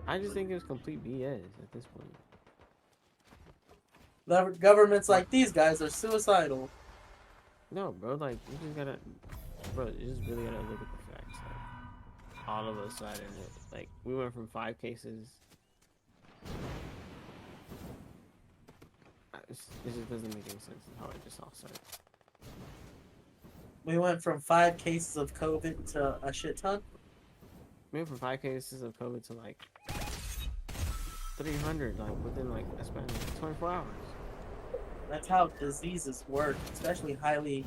I just think it was complete BS at this point. the government's like, these guys are suicidal. No, bro, like you just gotta, bro, you just really gotta look at the facts. Like all of a sudden, like we went from 5 cases. It just doesn't make any sense how it just all started. We went from 5 cases of COVID to a shit ton. We went from 5 cases of COVID to like 300, like within like a span of 24 hours. That's how diseases work, especially highly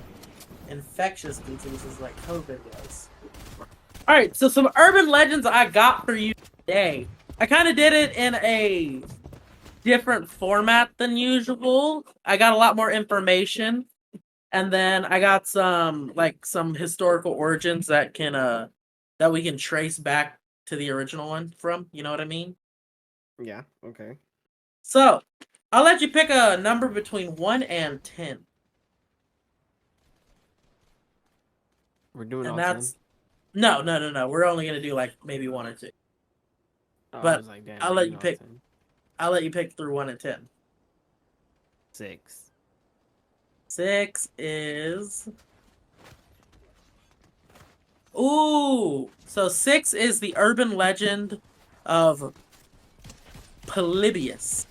infectious diseases like COVID was. Alright, so some urban legends I got for you today. I kind of did it in a different format than usual. I got a lot more information. And then I got some historical origins that we can trace back to the original one from. You know what I mean? Yeah. Okay. So I'll let you pick a number between 1 and 10. We're doing And all that's 10. no. We're only gonna do like maybe 1 or 2. Oh, I But was like, damn, I'll we're let doing you all pick. 10. I'll let you pick through 1 and 10. 6. 6 is. Ooh, so 6 is the urban legend of Polybius.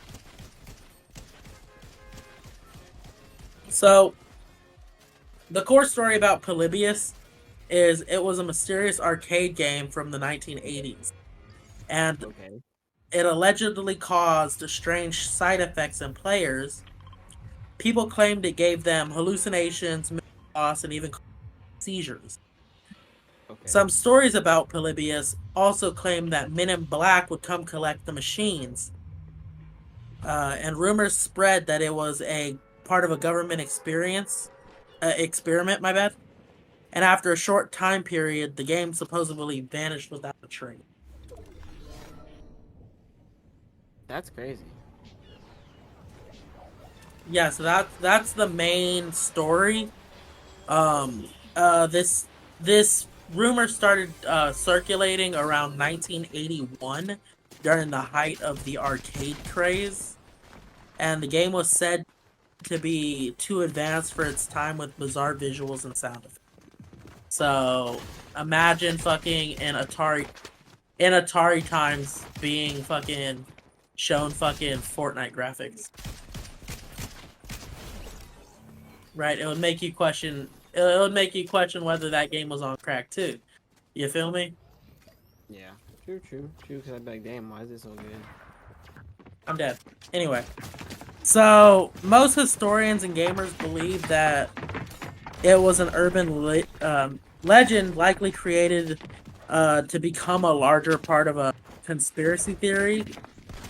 So, the core story about Polybius is it was a mysterious arcade game from the 1980s. And Okay. it allegedly caused strange side effects in players. People claimed it gave them hallucinations, memory loss, and even seizures. Okay. Some stories about Polybius also claim that men in black would come collect the machines. And rumors spread that it was a part of a government experiment, my bad. And after a short time period, the game supposedly vanished without a trace. That's crazy. Yeah, so that's the main story. This rumor started circulating around 1981 during the height of the arcade craze, and the game was said to be too advanced for its time with bizarre visuals and sound effects. So imagine fucking an Atari in Atari times being fucking shown fucking Fortnite graphics. Right? It would make you question. It would make you question whether that game was on crack too. You feel me? Yeah. True. Because I'd be like, damn, why is it so good? I'm dead. Anyway, so most historians and gamers believe that it was an urban legend, likely created to become a larger part of a conspiracy theory.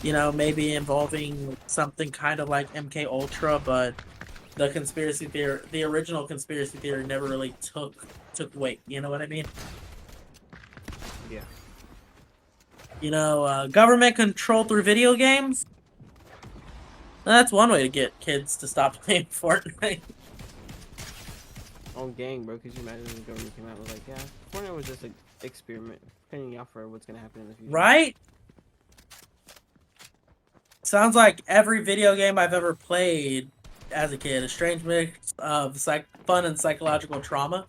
You know, maybe involving something kind of like MK Ultra, but the conspiracy theory, the original conspiracy theory, never really took weight. You know what I mean? Yeah. You know, government control through video games. That's one way to get kids to stop playing Fortnite. Oh, gang, bro. Could you imagine if the government came out and was like, yeah, Fortnite was just an experiment, finding out for what's gonna happen in the future. Right? Sounds like every video game I've ever played as a kid, a strange mix of fun and psychological trauma.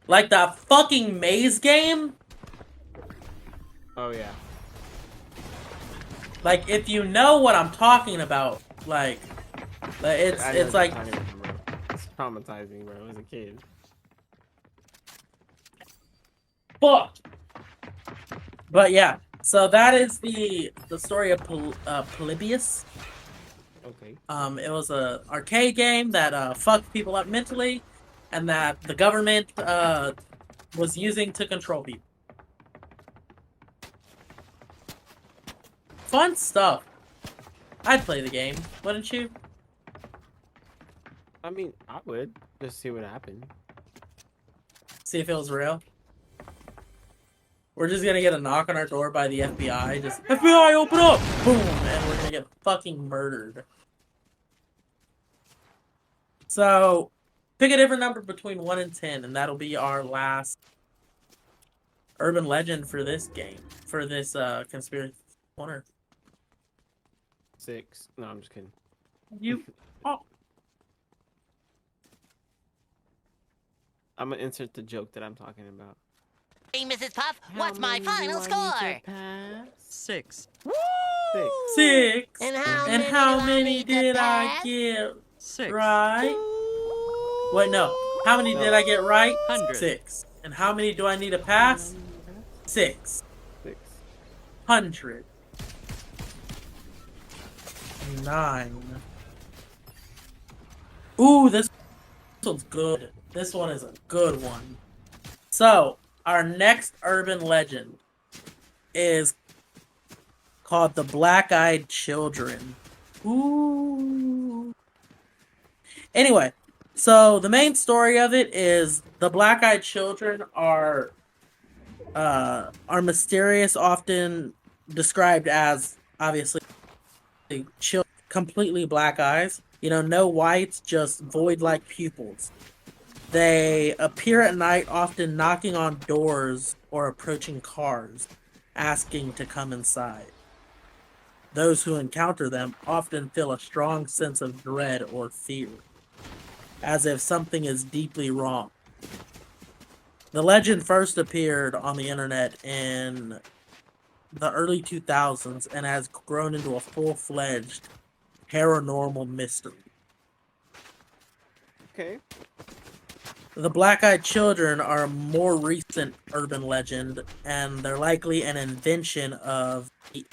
Like that fucking maze game. Oh yeah. Like if you know what I'm talking about, like it's like it's traumatizing, bro. As a kid. fuck. But yeah, so that is the story of Polybius. Okay. It was a arcade game that fucked people up mentally, and that the government was using to control people. Fun stuff. I'd play the game, wouldn't you? I mean, I would just see what happened. See if it was real. We're just gonna get a knock on our door by the FBI. Just FBI, open up! Boom, and we're gonna get fucking murdered. So, pick a different number between 1 and 10, and that'll be our last urban legend for this game, for this conspiracy corner. 6. No, I'm just kidding. You. Oh. I'm gonna insert the joke that I'm talking about. Hey, Mrs. Puff, what's my final score? 6. 6. And how many did I get 6. right? Wait, no. How many did I get right? 100. 6. And how many do I need to pass? 6. 100. 9. Ooh, this one's good. This one is a good one. So, our next urban legend is called the Black-Eyed Children. Ooh. Anyway, so the main story of it is the Black-Eyed Children are mysterious, often described as obviously completely black eyes. You know, no whites, just void-like pupils. They appear at night, often knocking on doors or approaching cars, asking to come inside. Those who encounter them often feel a strong sense of dread or fear, as if something is deeply wrong. The legend first appeared on the internet in the early 2000s and has grown into a full-fledged paranormal mystery. Okay. The Black-Eyed Children are a more recent urban legend, and they're likely an invention of the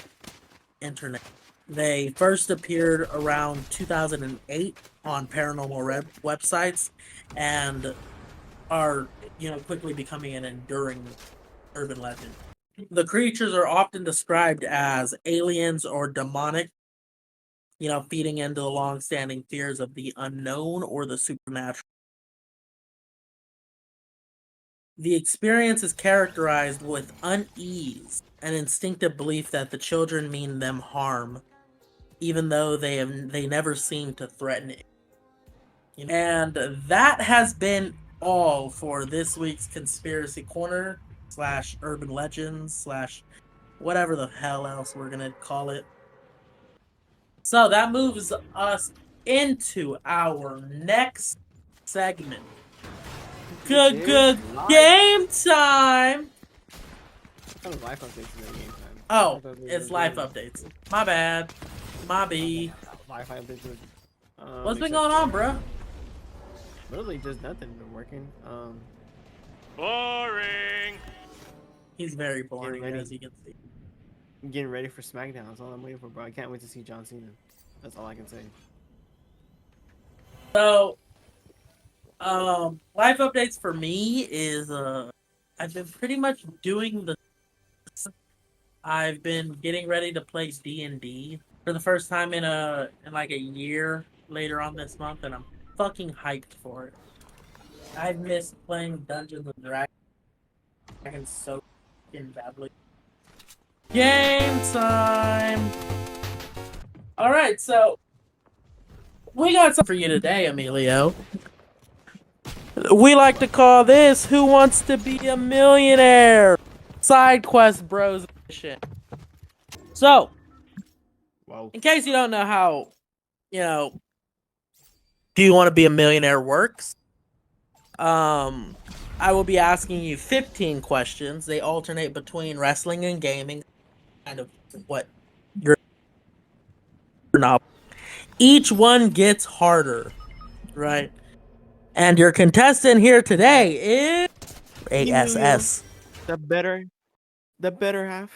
internet. They first appeared around 2008 on paranormal websites, and are, you know, quickly becoming an enduring urban legend. The creatures are often described as aliens or demonic, you know, feeding into the long-standing fears of the unknown or the supernatural. The experience is characterized with unease and instinctive belief that the children mean them harm, even though they never seem to threaten it. And that has been all for this week's Conspiracy Corner / Urban Legends / whatever the hell else we're gonna call it. So that moves us into our next segment. Good game time. Oh, life updates in the game time. Oh, it's life updates. My bad. My B. Life updates. What's been going on, bro? Literally just nothing. Been working. Boring. He's very boring, ready. as you can see. Getting ready for SmackDown. That's all I'm waiting for, bro. I can't wait to see John Cena. That's all I can say. So, life updates for me is I've been pretty much doing the. I've been getting ready to play D&D for the first time in like a year later on this month, and I'm fucking hyped for it. I've missed playing Dungeons and Dragons so fucking badly. Game time! Alright, so we got something for you today, Emilio. We like to call this Who Wants to Be a Millionaire? Sidequest Bros Edition. So, Wow. in case you don't know how, Do You Want to Be a Millionaire works, I will be asking you 15 questions. They alternate between wrestling and gaming, kind of what you're not. Each one gets harder, right? And your contestant here today is ASS. The better half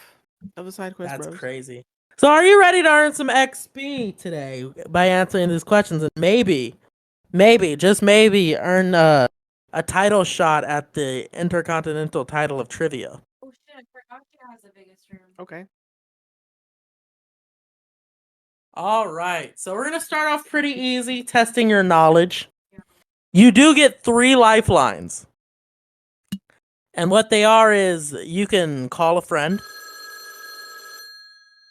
of the Sidequest That's Bros. crazy. So are you ready to earn some XP today by answering these questions and maybe, just maybe, earn a title shot at the Intercontinental title of Trivia? Oh shit, I forgot she has the biggest room. Okay. All right, so we're going to start off pretty easy, testing your knowledge. You do get 3 lifelines. And what they are is you can call a friend.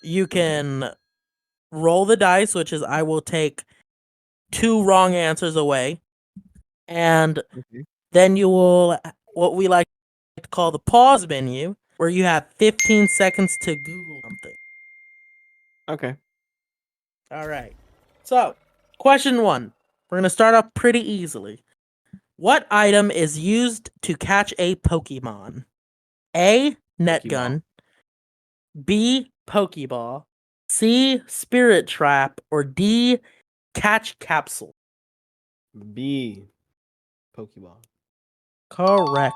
You can roll the dice, which is I will take 2 wrong answers away. And then you will, what we like to call the pause menu, where you have 15 seconds to Google something. Okay. All right. So, question 1. We're going to start off pretty easily. What item is used to catch a Pokemon? A. Net Pokeball. gun. B. Pokeball. C. Spirit trap. Or D. Catch capsule. B. Pokeball. Correct.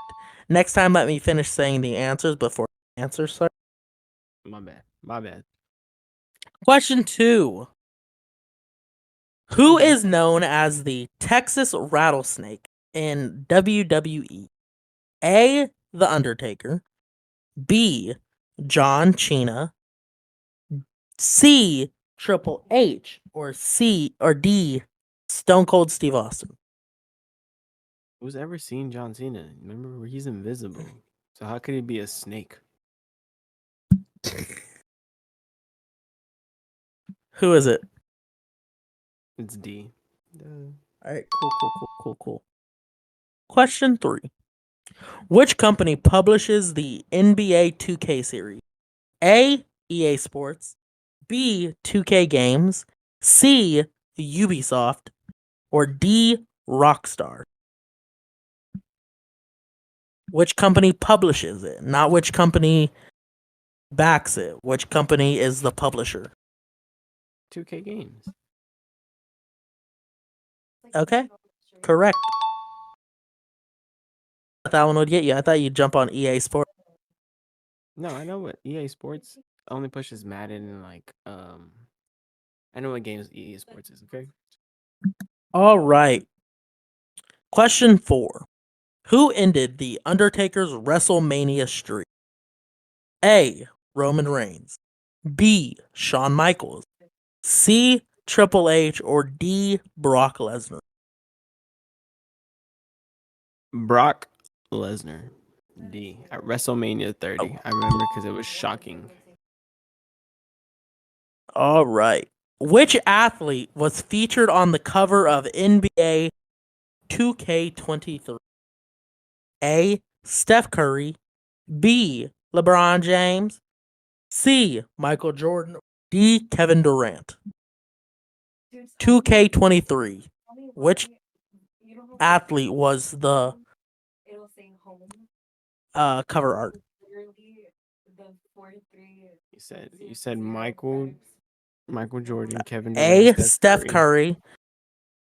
Next time, let me finish saying the answers before the answers start. My bad. Question 2. Who is known as the Texas Rattlesnake in WWE? A. The Undertaker. B. John Cena. C. Triple H. Or D. Stone Cold Steve Austin. Who's ever seen John Cena? Remember, he's invisible. So how could he be a snake? Who is it? It's D. All right, cool. Question 3. Which company publishes the NBA 2K series? A. EA Sports. B. 2K Games. C. Ubisoft. Or D. Rockstar. Which company publishes it? Not which company backs it. Which company is the publisher? 2K Games. Okay, correct. That one would get you. I thought you'd jump on EA Sports. No, I know what EA Sports only pushes Madden and I know what games EA Sports is, okay? All right. Question 4. Who ended The Undertaker's WrestleMania streak? A. Roman Reigns. B. Shawn Michaels. C. Triple H. Or D. Brock Lesnar. Brock Lesnar. D. At WrestleMania 30. I remember because it was shocking. All right. Which athlete was featured on the cover of NBA 2K23? A. Steph Curry. B. LeBron James. C. Michael Jordan. D. Kevin Durant. 2K23. Which athlete was the cover art? You said Michael Jordan, Kevin A. Durant, Steph Curry,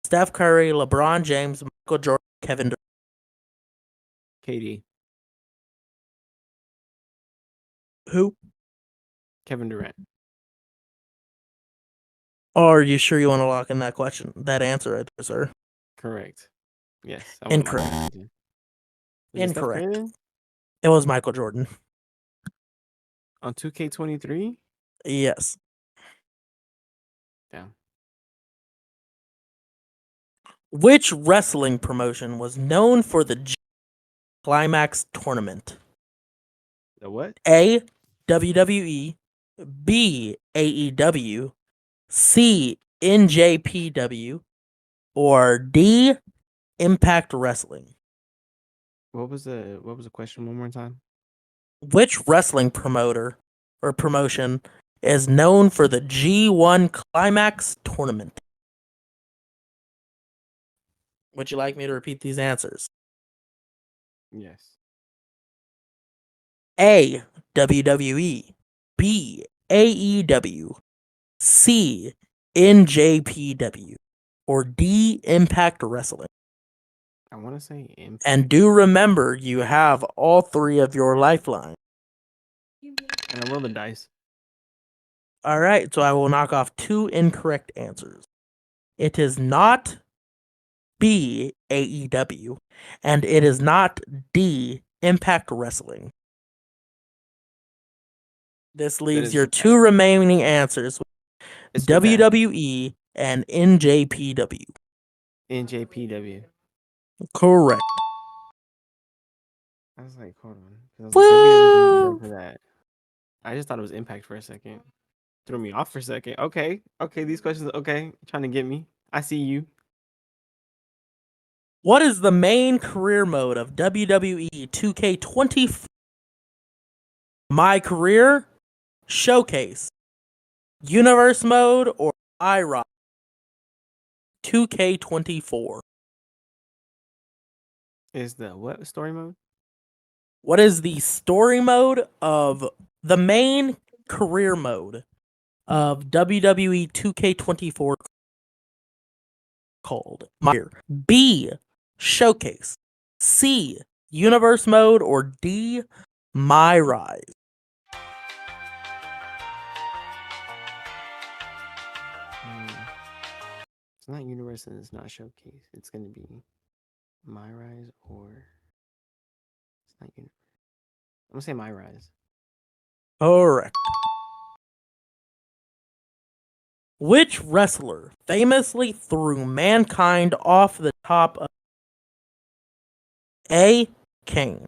LeBron James, Michael Jordan, Kevin Durant. KD, Who? Kevin Durant. Are you sure you want to lock in that answer right there, sir? Correct. Yes. Incorrect. Was it Steph Incorrect. Curry then? It was Michael Jordan. On 2K23? Yes. Damn. Which wrestling promotion was known for the Climax tournament? The what? A. WWE, B. AEW, C. NJPW, or D. Impact Wrestling. What was the question one more time? Which wrestling promoter or promotion is known for the G1 Climax tournament? Would you like me to repeat these answers? Yes. A. WWE, B. AEW, C. NJPW, or D. Impact Wrestling. I want to say Impact. And do remember, you have all three of your lifelines. And I roll the dice. All right, so I will knock off 2 incorrect answers. It is not B. AEW, and it is not D. Impact Wrestling. This leaves your 2 remaining answers: WWE and NJPW. NJPW. Correct. I was like, hold on. I was like, WWE doesn't for that. I just thought it was Impact for a second. Threw me off for a second. Okay, these questions. Okay, trying to get me. I see you. What is the main career mode of WWE 2K24? My Career, Showcase, Universe Mode, or iRock? 2K24. Is the what story mode? What is the story mode of the main career mode of WWE 2K24 called? B. Showcase, C. Universe Mode, or D. My Rise? It's not Universe and it's not Showcase. It's gonna be My Rise or it's not Universe. I'm gonna say My Rise. Correct. Which wrestler famously threw Mankind off the top of A. Kane,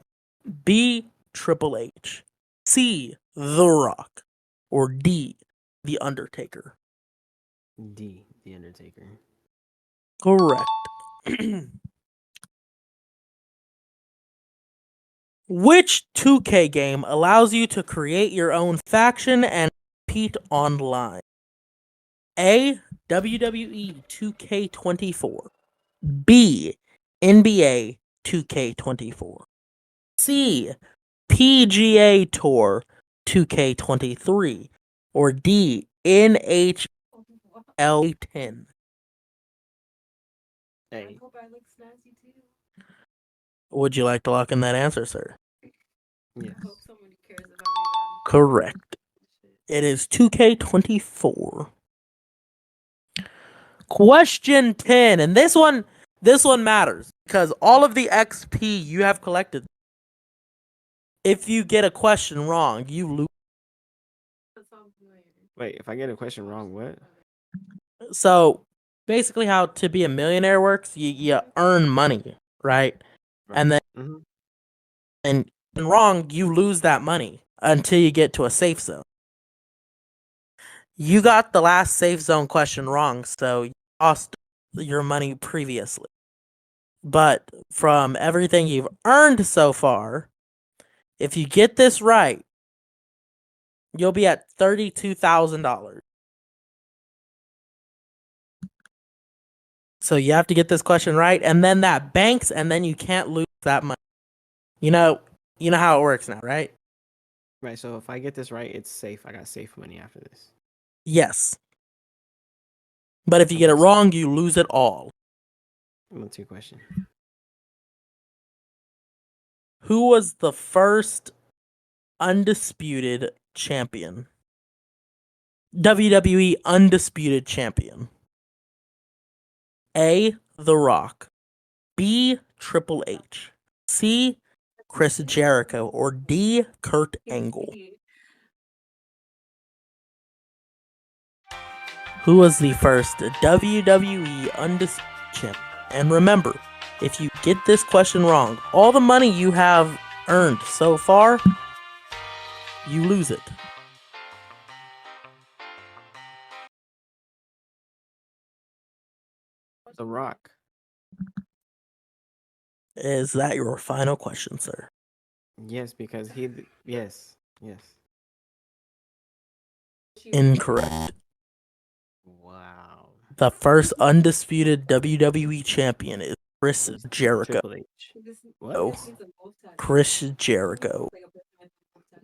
B. Triple H, C. The Rock, or D. The Undertaker? D. The Undertaker. Correct. Which 2K game allows you to create your own faction and compete online? A. WWE 2K24, B. NBA 2K24, C. PGA Tour 2K23, or D. NHL 10? A. Would you like to lock in that answer, sir? Yes. Correct. It is 2K24. Question 10, and this one matters because all of the XP you have collected. If you get a question wrong, you lose. Wait, if I get a question wrong, what? So basically, how to be a millionaire works, you earn money, right? And then and wrong, you lose that money until you get to a safe zone. You got the last safe zone question wrong, so you lost your money previously. But from everything you've earned so far, if you get this right, you'll be at $32,000. So you have to get this question right, and then that banks, and then you can't lose that money. You know how it works now, right? Right. So if I get this right, it's safe. I got safe money after this. Yes. But if you get it Okay. wrong, you lose it all. What's your question? Who was the first undisputed champion? WWE undisputed champion. A. The Rock. B. Triple H. C. Chris Jericho. Or D. Kurt Angle. Who was the first WWE undisputed champion? And remember, if you get this question wrong, all the money you have earned so far, you lose it. The Rock. Is that your final question, sir? Yes, because he. Yes. Yes. Incorrect. Wow. The first undisputed WWE champion is Chris Jericho. Triple H. What? Oh, Chris Jericho.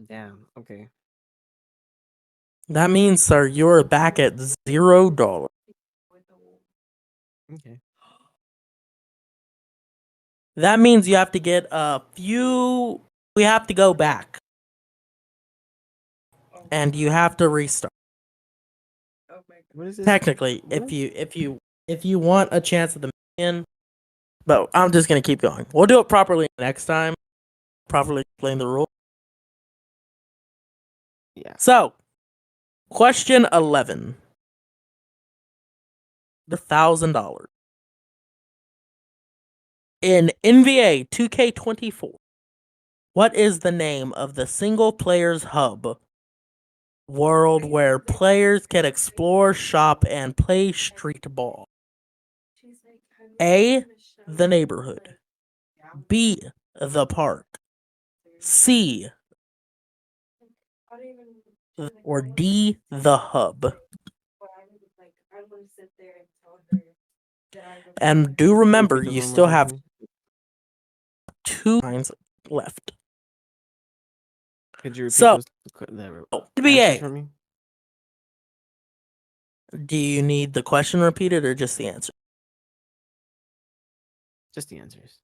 Damn. Okay. That means, sir, you're back at $0. Okay. That means you have to get a few. We have to go back, and you have to restart. What is this? Technically, What? if you want a chance at the million, but I'm just gonna keep going. We'll do it properly next time. Properly explain the rule. Yeah. So, question 11. $1,000. In NBA 2K24, what is the name of the single player's hub world where players can explore, shop, and play street ball? A. The neighborhood. B. The park. C. Or D. The hub. And do remember, Repeat you those one still more time have for me? 2 lines left. Could you repeat So, the answers NBA, for me? do you need the question repeated or just the answer? Just the answers.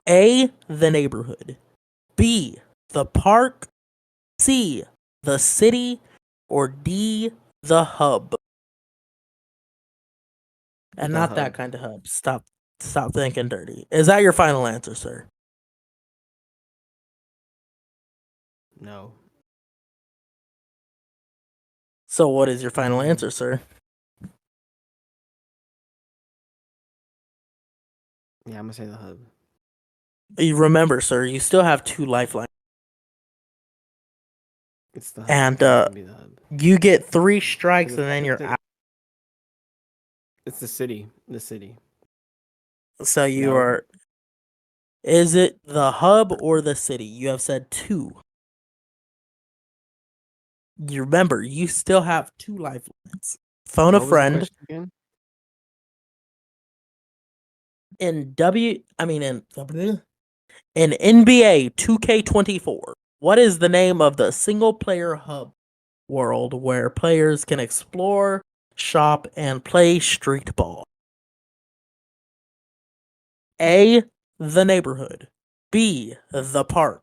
A. The neighborhood. B. The park. C. The city. Or D. The hub. And The not that hub. kind of hub. Stop thinking dirty. Is that your final answer, sir? No. So what is your final answer, sir? Yeah, I'm gonna say the hub. You remember, sir, you still have 2 lifelines. It's the hub. And It's gonna be the hub. you get 3 strikes and It's- then you're it's the- out. It's the city. The city. So you No. are. Is it the hub or the city? You have said 2. You remember, you still have 2 lifelines. Phone a What was the friend. question again? In NBA 2K24, what is the name of the single player hub world where players can explore, shop, and play street ball? A. The neighborhood. B. The park.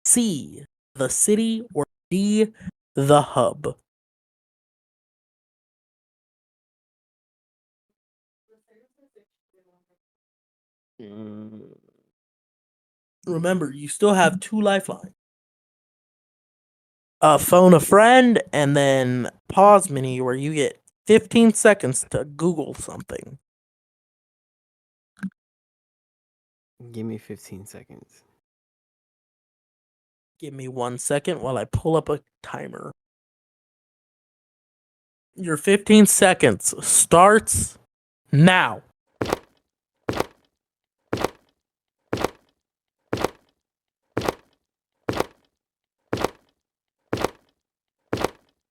C. The city. Or D. The hub. Mm, Remember, you still have 2 lifelines. Phone a friend and then pause menu where you get 15 seconds to Google something. Give me 15 seconds. Give me 1 second while I pull up a timer. Your 15 seconds starts now.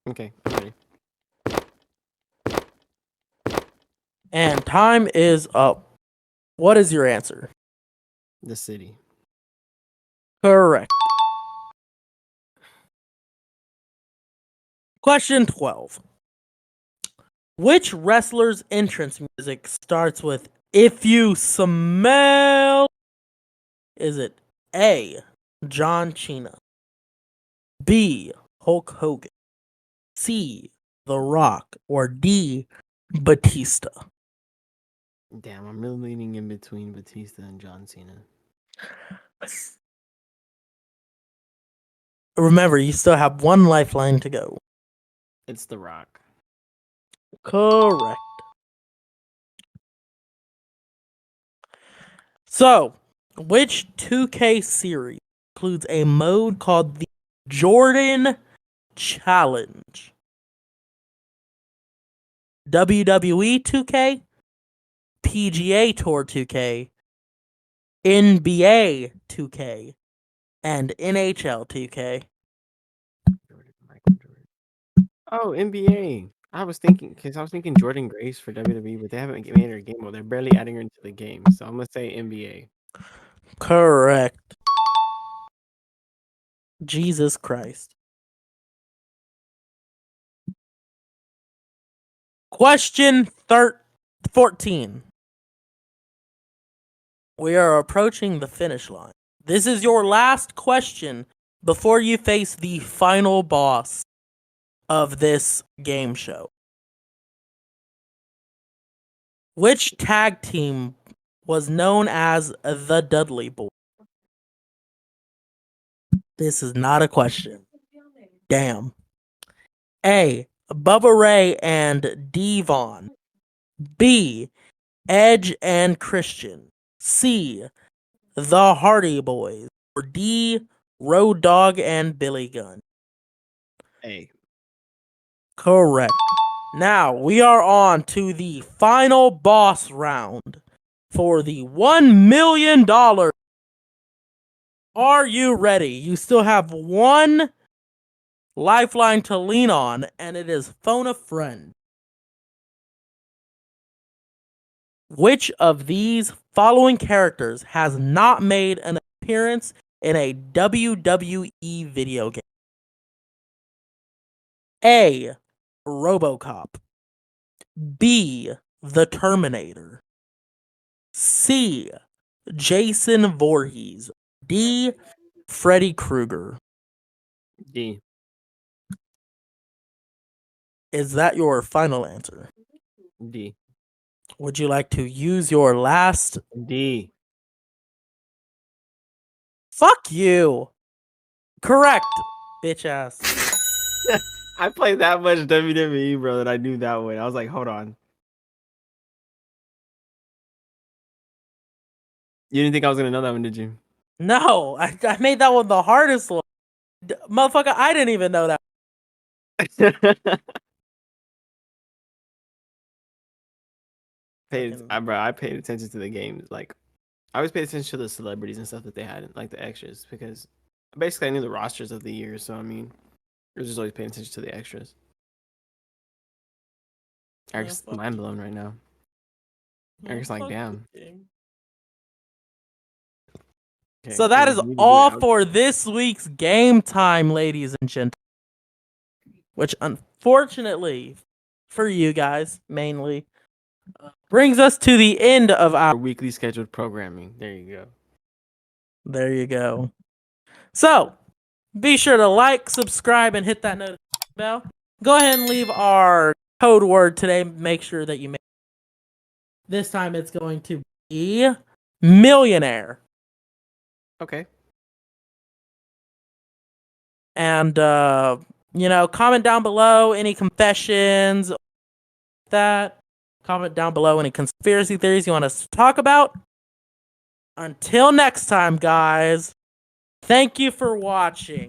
Okay, I'm ready. And time is up. What is your answer? The city. Correct. Question 12. Which wrestler's entrance music starts with "If You Smell"? Is it A, John Cena, B, Hulk Hogan, C, The Rock, or D, Batista? Damn, I'm really leaning in between Batista and John Cena. Remember, you still have one lifeline to go. It's The Rock. Correct. So, which 2K series includes a mode called the Jordan Challenge? WWE 2K, PGA Tour 2K, NBA 2K, and NHL 2K. Michael Jordan. Oh, NBA. I was thinking Jordan Grace for WWE, but they haven't made her a game mode. They're barely adding her into the game, so I'm gonna say NBA. Correct. Jesus Christ. Question 14. We are approaching the finish line. This is your last question before you face the final boss of this game show. Which tag team was known as the Dudley Boys? This is not a question. Damn. A, Bubba Ray and Devon. B, Edge and Christian. C, the Hardy Boys. Or D, Road Dogg and Billy Gunn. A. Correct. Now we are on to the final boss round for the $1 million. Are you ready? You still have one lifeline to lean on, and it is phone a friend. Which of these following characters has not made an appearance in a WWE video game? A, RoboCop. B, The Terminator. C, Jason Voorhees. D, Freddy Krueger. D. Is that your final answer? D. Would you like to use your last? D. Fuck you. Correct, bitch ass. I played that much WWE, bro, that I knew that one. I was like, hold on. You didn't think I was gonna know that one, did you? No, I made that one the hardest one. Motherfucker, I didn't even know that. I paid attention to the games. Like, I always paid attention to the celebrities and stuff that they had, like the extras, because basically I knew the rosters of the year. So I mean, I was just always paying attention to the extras. Eric's mind blown right now. Eric's like, damn. Okay, So that is all for this week's game time, ladies and gentlemen. Which, unfortunately, for you guys, mainly, brings us to the end of our weekly scheduled programming. There you go. There you go. So, be sure to like, subscribe, and hit that notification bell. Go ahead and leave our code word today. Make sure that you make. This time it's going to be Millionaire. Okay. And, comment down below any confessions, that. Comment down below any conspiracy theories you want us to talk about. Until next time, guys, thank you for watching.